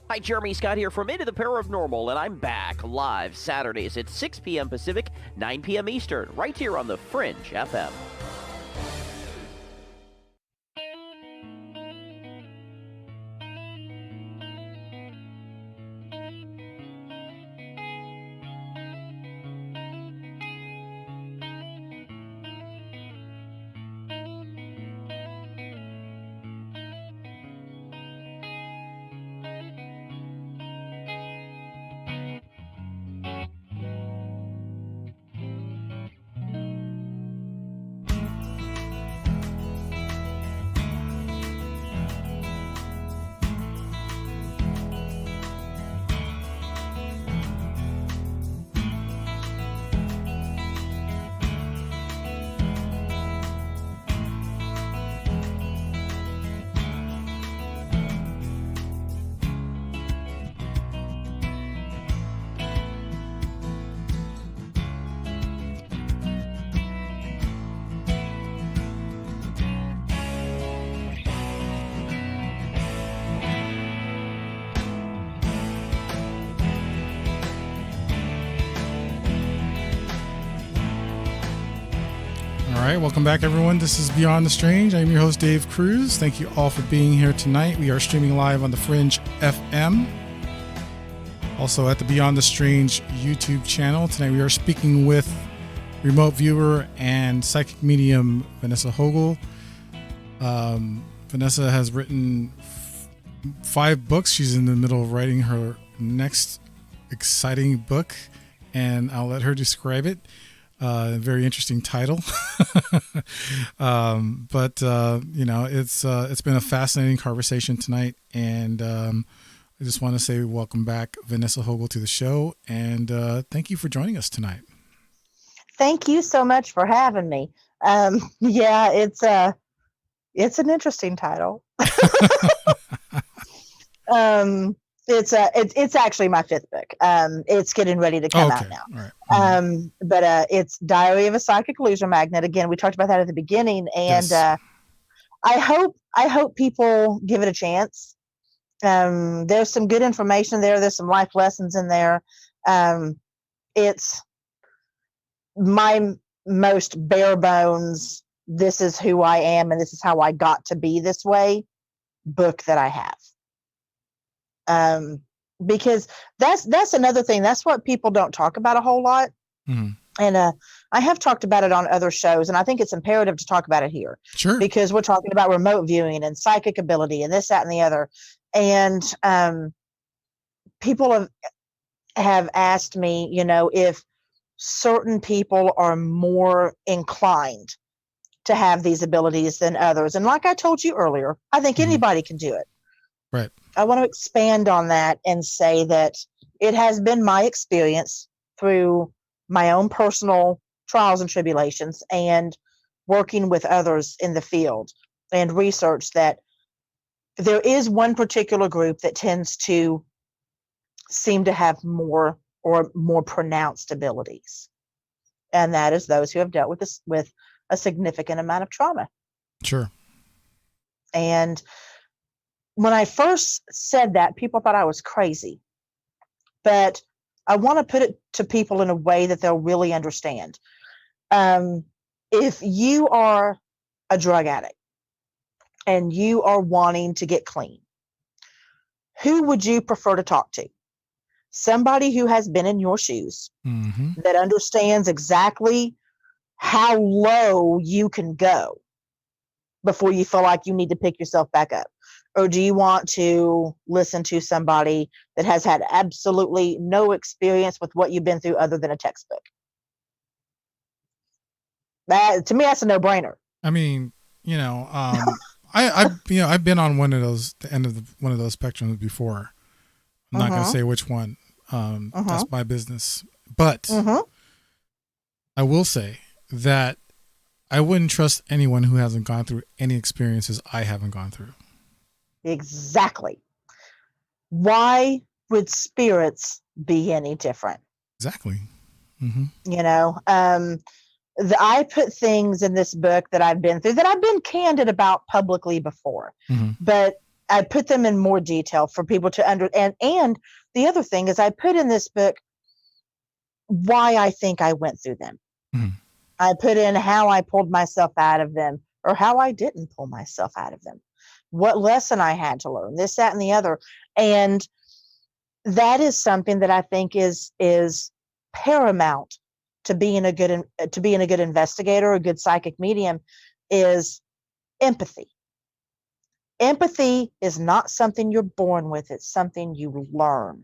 Hi, Jeremy Scott here from Into the Paranormal, and I'm back live Saturdays at 6 p.m. Pacific, 9 p.m. Eastern, right here on the Fringe FM. All right, welcome back, everyone. This is Beyond the Strange. I'm your host, Dave Cruz. Thank you all for being here tonight. We are streaming live on the Fringe FM, also at the Beyond the Strange YouTube channel. Tonight we are speaking with remote viewer and psychic medium Vanessa Hogle. Vanessa has written 5 books. She's in the middle of writing her next exciting book, and I'll let her describe it. Very interesting title. But you know, it's been a fascinating conversation tonight, and I just want to say welcome back, Vanessa Hogle, to the show, and thank you for joining us tonight. Thank you so much for having me. Yeah, it's an interesting title. It's actually my 5th book. It's getting ready to come out now. Right. But it's Diary of a Psychic Loser Magnet. Again, we talked about that at the beginning, and yes. I hope people give it a chance. There's some good information there. There's some life lessons in there. It's my most bare bones this is who I am and this is how I got to be this way book that I have. Because that's another thing. That's what people don't talk about a whole lot. Mhm. And I have talked about it on other shows, and I think it's imperative to talk about it here. Sure. Because we're talking about remote viewing and psychic ability and this, that, and the other. And people have asked me, if certain people are more inclined to have these abilities than others. And like I told you earlier, I think anybody can do it. Right. I want to expand on that and say that it has been my experience through my own personal trials and tribulations and working with others in the field and research that there is one particular group that tends to seem to have more pronounced abilities. And that is those who have dealt with this, with a significant amount of trauma. Sure. And when I first said that, people thought I was crazy. But I want to put it to people in a way that they'll really understand. If you are a drug addict and you are wanting to get clean, who would you prefer to talk to? Somebody who has been in your shoes, Mm-hmm. that understands exactly how low you can go before you feel like you need to pick yourself back up? Or do you want to listen to somebody that has had absolutely no experience with what you've been through other than a textbook? That, to me, that's a no-brainer. I mean, I've been on one of those, the end of one of those spectrums before. I'm not going to say which one. That's my business. But I will say that I wouldn't trust anyone who hasn't gone through any experiences I haven't gone through. Exactly. Why would spirits be any different? Exactly. I put things in this book that I've been through that I've been candid about publicly before, but I put them in more detail for people to understand. And the other thing is I put in this book why I think I went through them. I put in how I pulled myself out of them or how I didn't pull myself out of them. What lesson I had to learn, this, that, and the other. And that is something that I think is paramount to being a good investigator, a good psychic medium, is empathy. Empathy is not something you're born with, it's something you learn.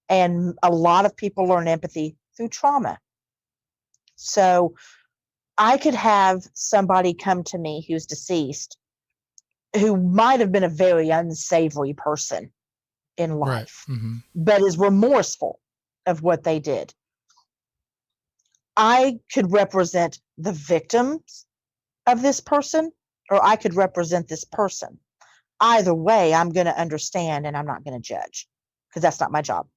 And a lot of people learn empathy through trauma. So I could have somebody come to me who's deceased, who might have been a very unsavory person in life, but is remorseful of what they did. I could represent the victims of this person, or I could represent this person. Either way, I'm going to understand and I'm not going to judge, because that's not my job.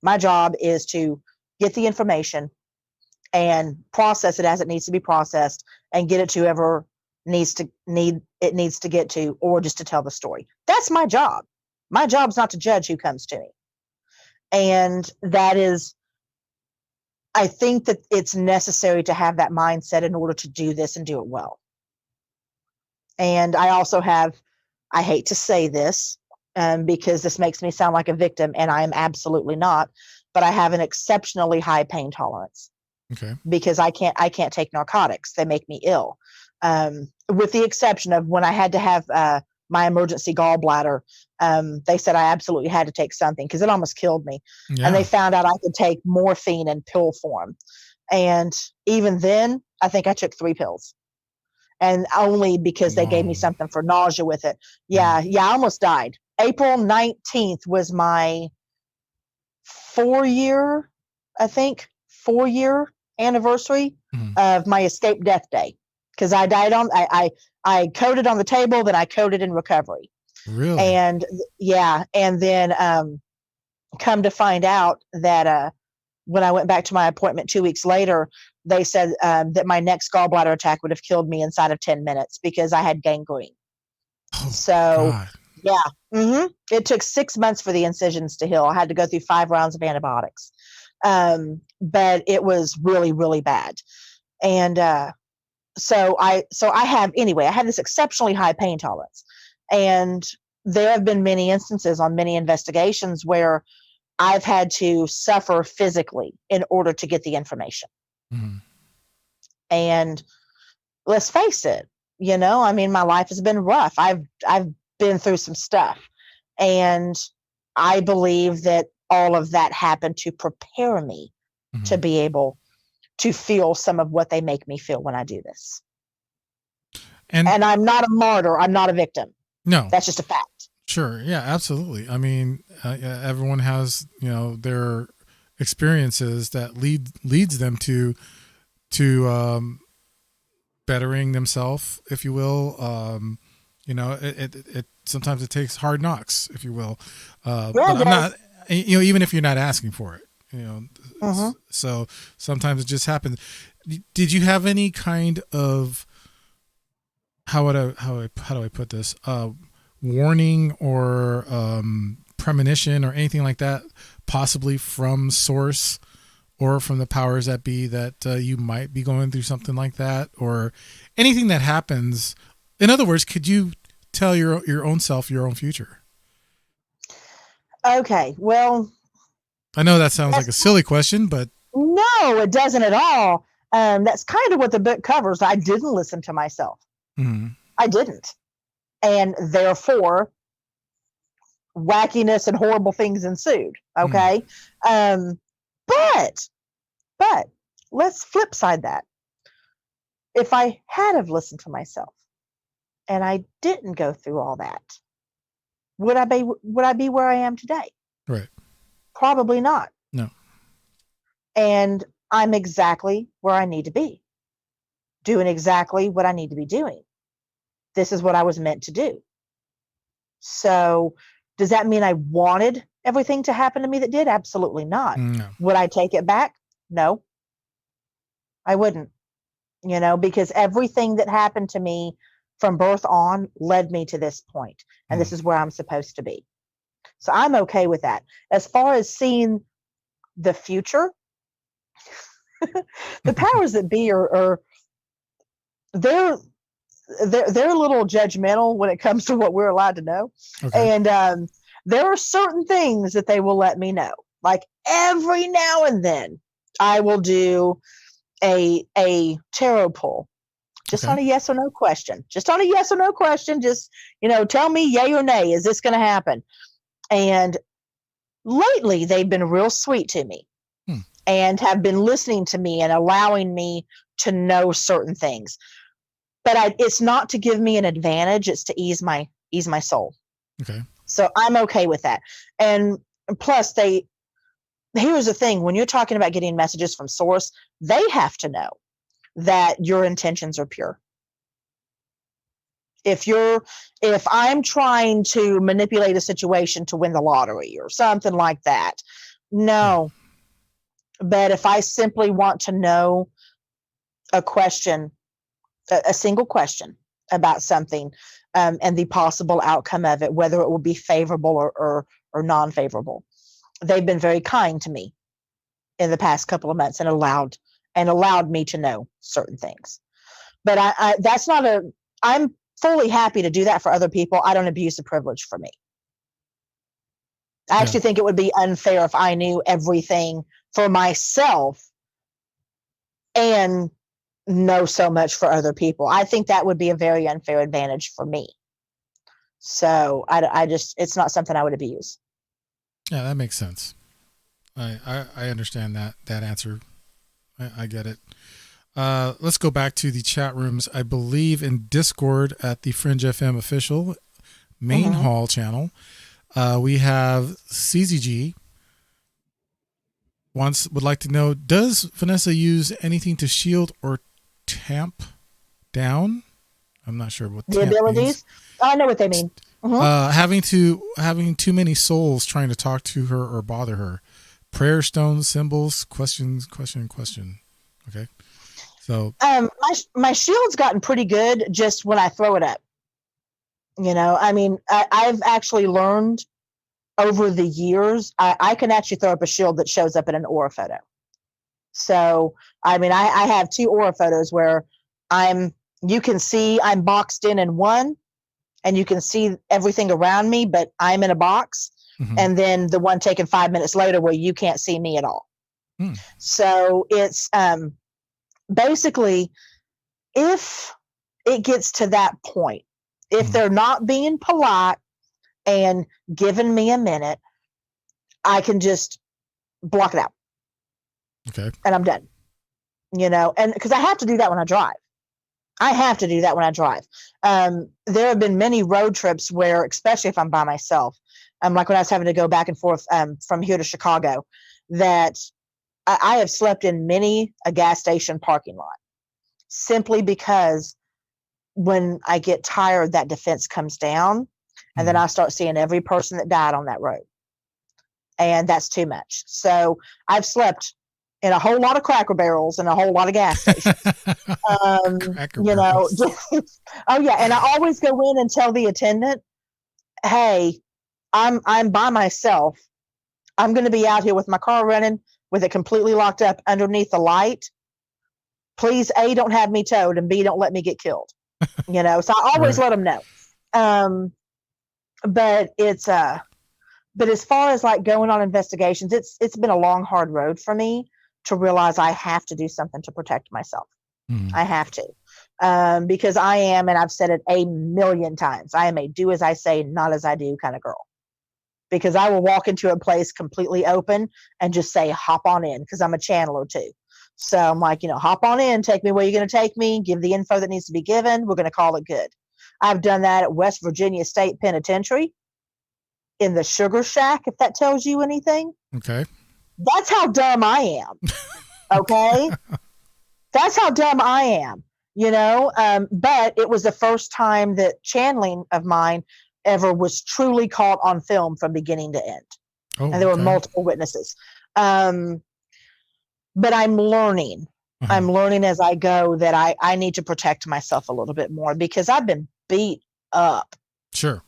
My job is to get the information and process it as it needs to be processed and get it to whoever needs to get to, or just to tell the story. That's my job. My job's not to judge who comes to me. And that is, I think that it's necessary to have that mindset in order to do this and do it well. And I also have, I hate to say this, because this makes me sound like a victim, and I am absolutely not, but I have an exceptionally high pain tolerance. Okay. Because I can't take narcotics. They make me ill. With the exception of when I had to have my emergency gallbladder, they said I absolutely had to take something because it almost killed me. Yeah. And they found out I could take morphine in pill form. And even then, I think I took 3 pills. And only because they gave me something for nausea with it. Yeah, I almost died. April 19th was my 4-year anniversary of my escape death day, because I died on I coded on the table, then I coded in recovery. Really? And and then come to find out that when I went back to my appointment 2 weeks later, they said that my next gallbladder attack would have killed me inside of 10 minutes because I had gangrene. It took 6 months for the incisions to heal. I had to go through 5 rounds of antibiotics. But it was really, really bad. And so I have, anyway, I have this exceptionally high pain tolerance, and there have been many instances on many investigations where I've had to suffer physically in order to get the information. Mhm. And let's face it, I mean, my life has been rough. I've been through some stuff, and I believe that all of that happened to prepare me to be able to feel some of what they make me feel when I do this. And I'm not a martyr. I'm not a victim. No, that's just a fact. Sure. Yeah, absolutely. I mean, yeah, everyone has, their experiences that leads them to bettering themselves, if you will. It sometimes it takes hard knocks, if you will. But I'm not, even if you're not asking for it, so sometimes it just happens. Did you have any kind of, how do I put this? Warning or premonition or anything like that, possibly from source or from the powers that be, that you might be going through something like that, or anything that happens? In other words, could you tell your own self your own future? Okay, well, I know that sounds like a silly question, but no, it doesn't at all. That's kind of what the book covers. I didn't listen to myself. Mm-hmm. I didn't. And therefore, wackiness and horrible things ensued. Okay. But let's flip side that. If I had have listened to myself and I didn't go through all that, would I be where I am today? Right. Probably not. No. And I'm exactly where I need to be, doing exactly what I need to be doing. This is what I was meant to do. So does that mean I wanted everything to happen to me that did? Absolutely not. No. Would I take it back? No, I wouldn't, because everything that happened to me from birth on led me to this point, and this is where I'm supposed to be. So I'm okay with that. As far as seeing the future, the powers that be are they're a little judgmental when it comes to what we're allowed to know. Okay. And there are certain things that they will let me know. Like every now and then I will do a tarot pull just on a yes or no question. Just on a yes or no question. Just, tell me yay or nay. Is this going to happen? And lately they've been real sweet to me and have been listening to me and allowing me to know certain things. But it's not to give me an advantage. It's to ease my soul. Okay. So I'm okay with that. And plus here's the thing, when you're talking about getting messages from source, they have to know that your intentions are pure. If I'm trying to manipulate a situation to win the lottery or something like that, no. But if I simply want to know a question, a single question about something, and the possible outcome of it, whether it will be favorable or non-favorable, they've been very kind to me in the past couple of months and allowed me to know certain things. But I'm fully happy to do that for other people. I don't abuse the privilege for me. I actually think it would be unfair if I knew everything for myself and know so much for other people. I think that would be a very unfair advantage for me. So it's not something I would abuse. Yeah, that makes sense. I understand that answer. I get it. Let's go back to the chat rooms. I believe in Discord at the Fringe FM official main hall channel. We have CZG would like to know, does Vanessa use anything to shield or tamp down? I'm not sure what the abilities means. I know what they mean. Having too many souls trying to talk to her or bother her. Prayer stones, symbols, question. Okay. So my shield's gotten pretty good just when I throw it up. I mean, I've actually learned over the years, I can actually throw up a shield that shows up in an aura photo. So, I mean, I have 2 aura photos where You can see I'm boxed in one, and you can see everything around me, but I'm in a box. Mm-hmm. And then the one taken 5 minutes later where you can't see me at all. So it's basically, if it gets to that point, if they're not being polite and giving me a minute, I can just block it out. Okay. And I'm done. And because I have to do that when I drive. There have been many road trips where, especially if I'm by myself, like when I was having to go back and forth from here to Chicago, that I have slept in many a gas station parking lot, simply because when I get tired, that defense comes down, and then I start seeing every person that died on that road. And that's too much. So I've slept in a whole lot of Cracker Barrels and a whole lot of gas stations. Barrels. Oh yeah. And I always go in and tell the attendant, hey, I'm by myself. I'm going to be out here with my car running, with it completely locked up underneath the light. Please, A, don't have me towed, and B, don't let me get killed. So I always let them know. But as far as like going on investigations, it's been a long, hard road for me to realize I have to do something to protect myself. I have to, because I am, and I've said it a million times, I am a do as I say, not as I do kind of girl. Because I will walk into a place completely open and just say, hop on in, because I'm a channeler too. So I'm like, hop on in, take me where you're going to take me, give the info that needs to be given. We're going to call it good. I've done that at West Virginia State Penitentiary, in the Sugar Shack, if that tells you anything. Okay. That's how dumb I am. Okay. That's how dumb I am, but it was the first time that channeling of mine ever was truly caught on film from beginning to end. And there were multiple witnesses. But I'm learning. I'm learning as I go that I need to protect myself a little bit more, because I've been beat up. Sure.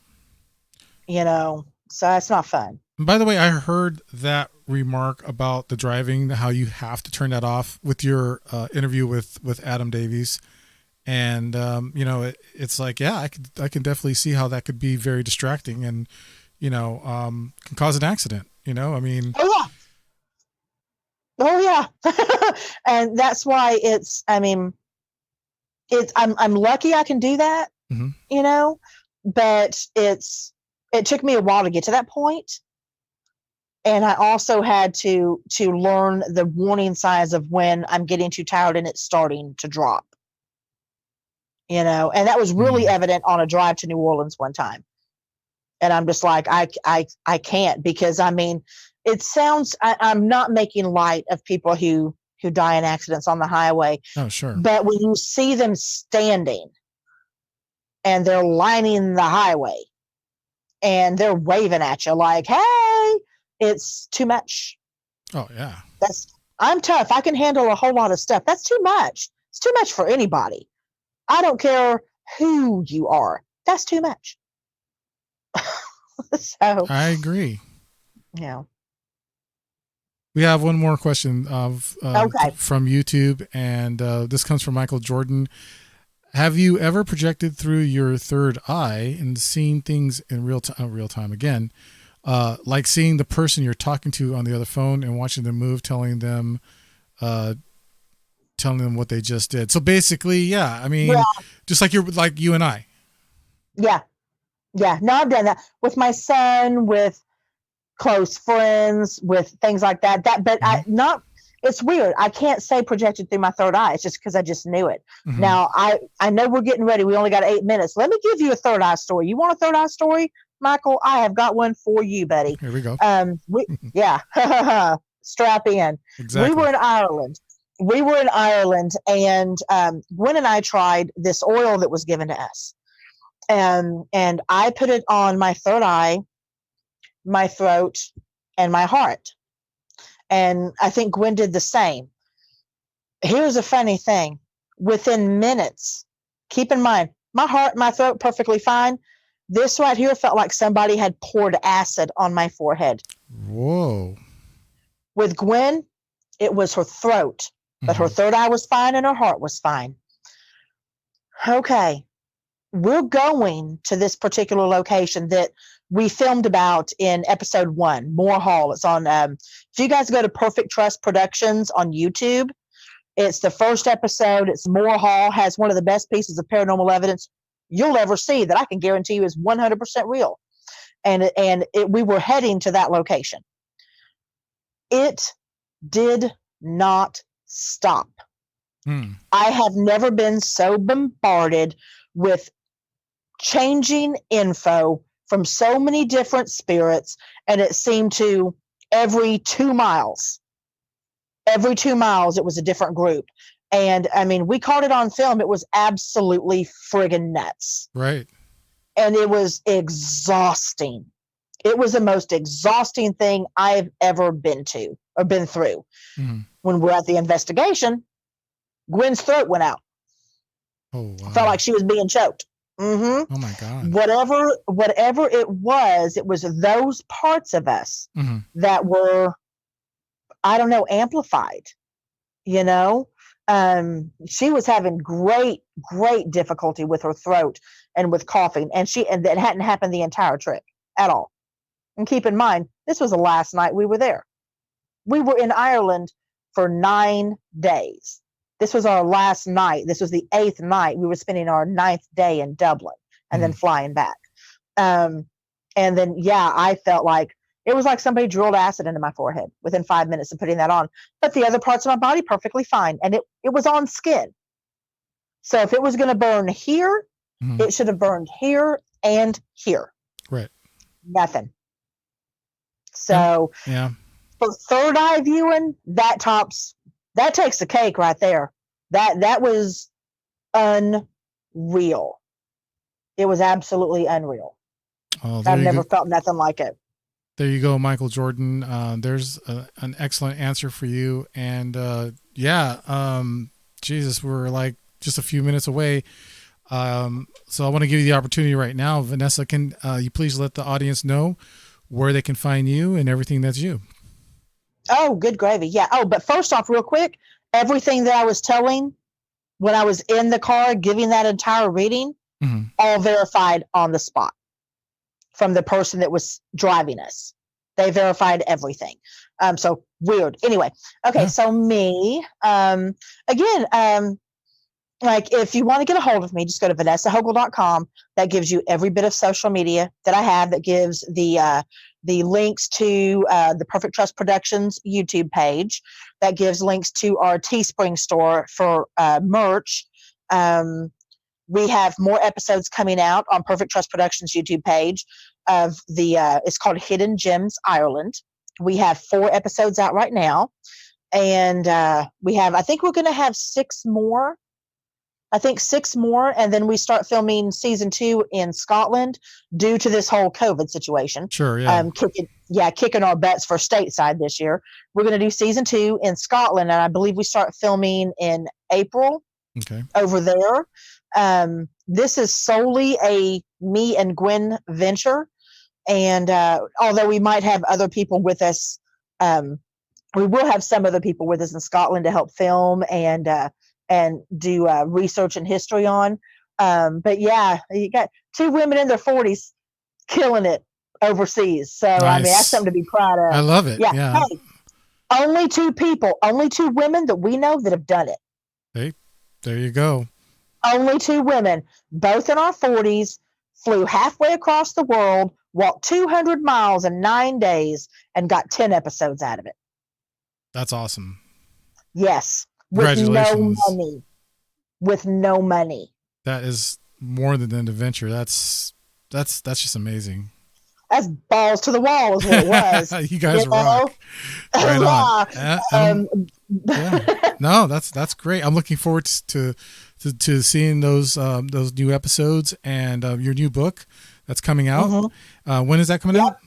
So that's not fun. By the way, I heard that remark about the driving, how you have to turn that off with your interview with Adam Davies. And, it's like, yeah, I can definitely see how that could be very distracting and, can cause an accident, I mean. Oh yeah. And that's why I'm lucky I can do that, but it took me a while to get to that point. And I also had to learn the warning signs of when I'm getting too tired and it's starting to drop. And that was really evident on a drive to New Orleans one time. And I'm just like, I can't, because it sounds, I'm not making light of people who die in accidents on the highway. Oh, sure. But when you see them standing and they're lining the highway and they're waving at you like, hey, it's too much. Oh yeah. I'm tough. I can handle a whole lot of stuff. That's too much. It's too much for anybody. I don't care who you are. That's too much. So I agree. Yeah. We have one more question from YouTube, and this comes from Michael Jordan. Have you ever projected through your third eye and seen things in real time again, like seeing the person you're talking to on the other phone and watching them move, telling them what they just did? So basically, yeah, just like you and I. Yeah. No, I've done that with my son, with close friends, with things like that. But it's weird. I can't say projected through my third eye. It's just because I just knew it. Mm-hmm. Now I know we're getting ready. We only got 8 minutes. Let me give you a third eye story. You want a third eye story, Michael? I have got one for you, buddy. Here we go. Strap in. Exactly. We were in Ireland, and Gwen and I tried this oil that was given to us. And I put it on my third eye, my throat, and my heart. And I think Gwen did the same. Here's a funny thing. Within minutes, keep in mind, my heart, my throat, perfectly fine. This right here felt like somebody had poured acid on my forehead. Whoa. With Gwen, it was her throat, but her third eye was fine and her heart was fine. Okay, we're going to this particular location that we filmed about in episode 1, Moore Hall. It's on, if you guys go to Perfect Trust Productions on YouTube, it's the first episode. It's Moore Hall, has one of the best pieces of paranormal evidence you'll ever see that I can guarantee you is 100% real. We were heading to that location. It did not stop. I have never been so bombarded with changing info from so many different spirits, and it seemed to every 2 miles it was a different group. And I mean, we caught it on film. It was absolutely friggin' nuts. Right. And it was exhausting. It was the most exhausting thing I've ever been through. When we're at the investigation, Gwen's throat went out. Oh, wow. Felt like she was being choked. Oh my God. Whatever it was those parts of us that were, I don't know, amplified. You know, she was having great difficulty with her throat and with coughing, and that hadn't happened the entire trip at all. And keep in mind, this was the last night we were there. We were in Ireland for 9 days. This was our last night. This was the 8th night. We were spending our 9th day in Dublin and then flying back. And then, I felt like it was like somebody drilled acid into my forehead within 5 minutes of putting that on. But the other parts of my body perfectly fine. And it was on skin. So if it was going to burn here, it should have burned here and here. Right. Nothing. So for third eye viewing, that takes the cake right there. That was unreal. It was absolutely unreal. Oh, I've never felt nothing like it. There you go, Michael Jordan. There's an excellent answer for you. And Jesus, we're like just a few minutes away. So I want to give you the opportunity right now. Vanessa, can you please let the audience know where they can find you and everything that's you? Oh, good gravy. Yeah. Oh, but first off, real quick, everything that I was telling when I was in the car giving that entire reading, all verified on the spot from the person that was driving us. They verified everything. So weird. Anyway. Okay. So me, again, like if you want to get a hold of me, just go to vanessahogle.com. That gives you every bit of social media that I have. That gives the links to the Perfect Trust Productions YouTube page. That gives links to our Teespring store for merch. We have more episodes coming out on Perfect Trust Productions YouTube page of it's called Hidden Gems Ireland. We have 4 episodes out right now. And I think we're going to have 6 more. And then we start filming season 2 in Scotland due to this whole COVID situation. Sure, yeah. Kicking our butts for stateside this year. We're going to do season 2 in Scotland, and I believe we start filming in April. Okay. Over there. This is solely a me and Gwen venture, and although we might have other people with us, we will have some other people with us in Scotland to help film and do research and history on. But you got 2 women in their 40s killing it overseas. So, nice. I mean, that's something to be proud of. I love it. Yeah. Hey, only 2 women that we know that have done it. Hey, there you go. Only 2 women, both in our 40s, flew halfway across the world, walked 200 miles in 9 days, and got 10 episodes out of it. That's awesome. Yes. Congratulations. With no money. That is more than an adventure. That's just amazing. That's balls to the wall is what it was. You guys rock. Right on. No, that's great. I'm looking forward to seeing those new episodes and your new book that's coming out. When is that coming out?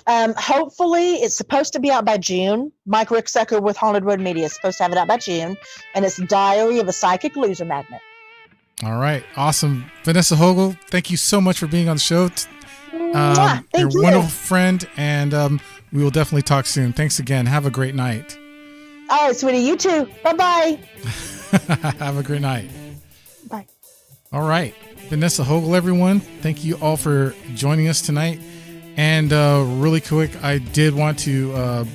Hopefully it's supposed to be out by June. Mike Ricksecker with Haunted Road Media is supposed to have it out by June, and it's Diary of a Psychic Loser Magnet. All right. Awesome. Vanessa Hogle, thank you so much for being on the show. You're a wonderful friend, and we will definitely talk soon. Thanks again. Have a great night. All right, sweetie. You too. Bye-bye. Have a great night. Bye. All right. Vanessa Hogle, everyone. Thank you all for joining us tonight. And really quick, I did want to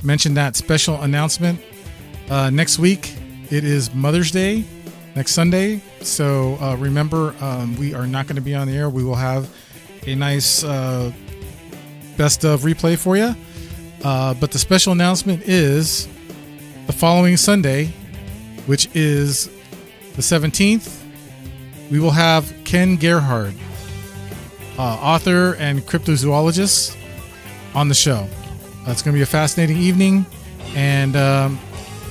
mention that special announcement. Next week, it is Mother's Day, next Sunday. So remember, we are not going to be on the air. We will have a nice best of replay for you. But the special announcement is the following Sunday, which is the 17th. We will have Ken Gerhard, author and cryptozoologist, on the show. It's going to be a fascinating evening, and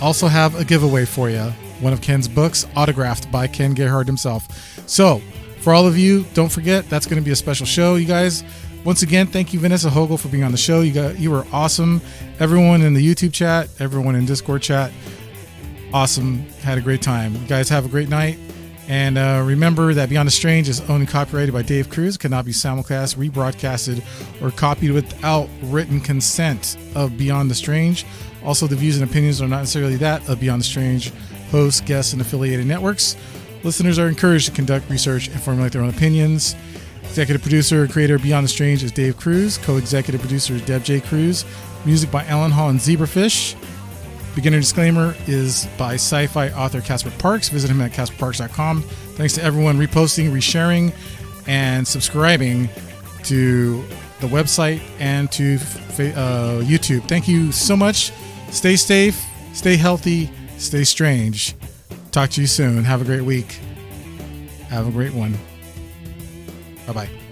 also have a giveaway for you. One of Ken's books, autographed by Ken Gerhard himself. So, for all of you, don't forget, that's going to be a special show, you guys. Once again, thank you, Vanessa Hogle, for being on the show. You were awesome. Everyone in the YouTube chat, everyone in Discord chat, awesome. Had a great time. You guys have a great night. And remember that Beyond the Strange is owned and copyrighted by Dave Cruz, cannot be simulcast, rebroadcasted, or copied without written consent of Beyond the Strange. Also, the views and opinions are not necessarily that of Beyond the Strange hosts, guests, and affiliated networks. Listeners are encouraged to conduct research and formulate their own opinions. Executive producer and creator of Beyond the Strange is Dave Cruz. Co-executive producer is Deb J. Cruz. Music by Alan Hall and Zebrafish. Beginner disclaimer is by sci-fi author Casper Parks. Visit him at casperparks.com. Thanks to everyone reposting, resharing, and subscribing to the website and to YouTube. Thank you so much. Stay safe, stay healthy, stay strange. Talk to you soon. Have a great week. Have a great one. Bye-bye.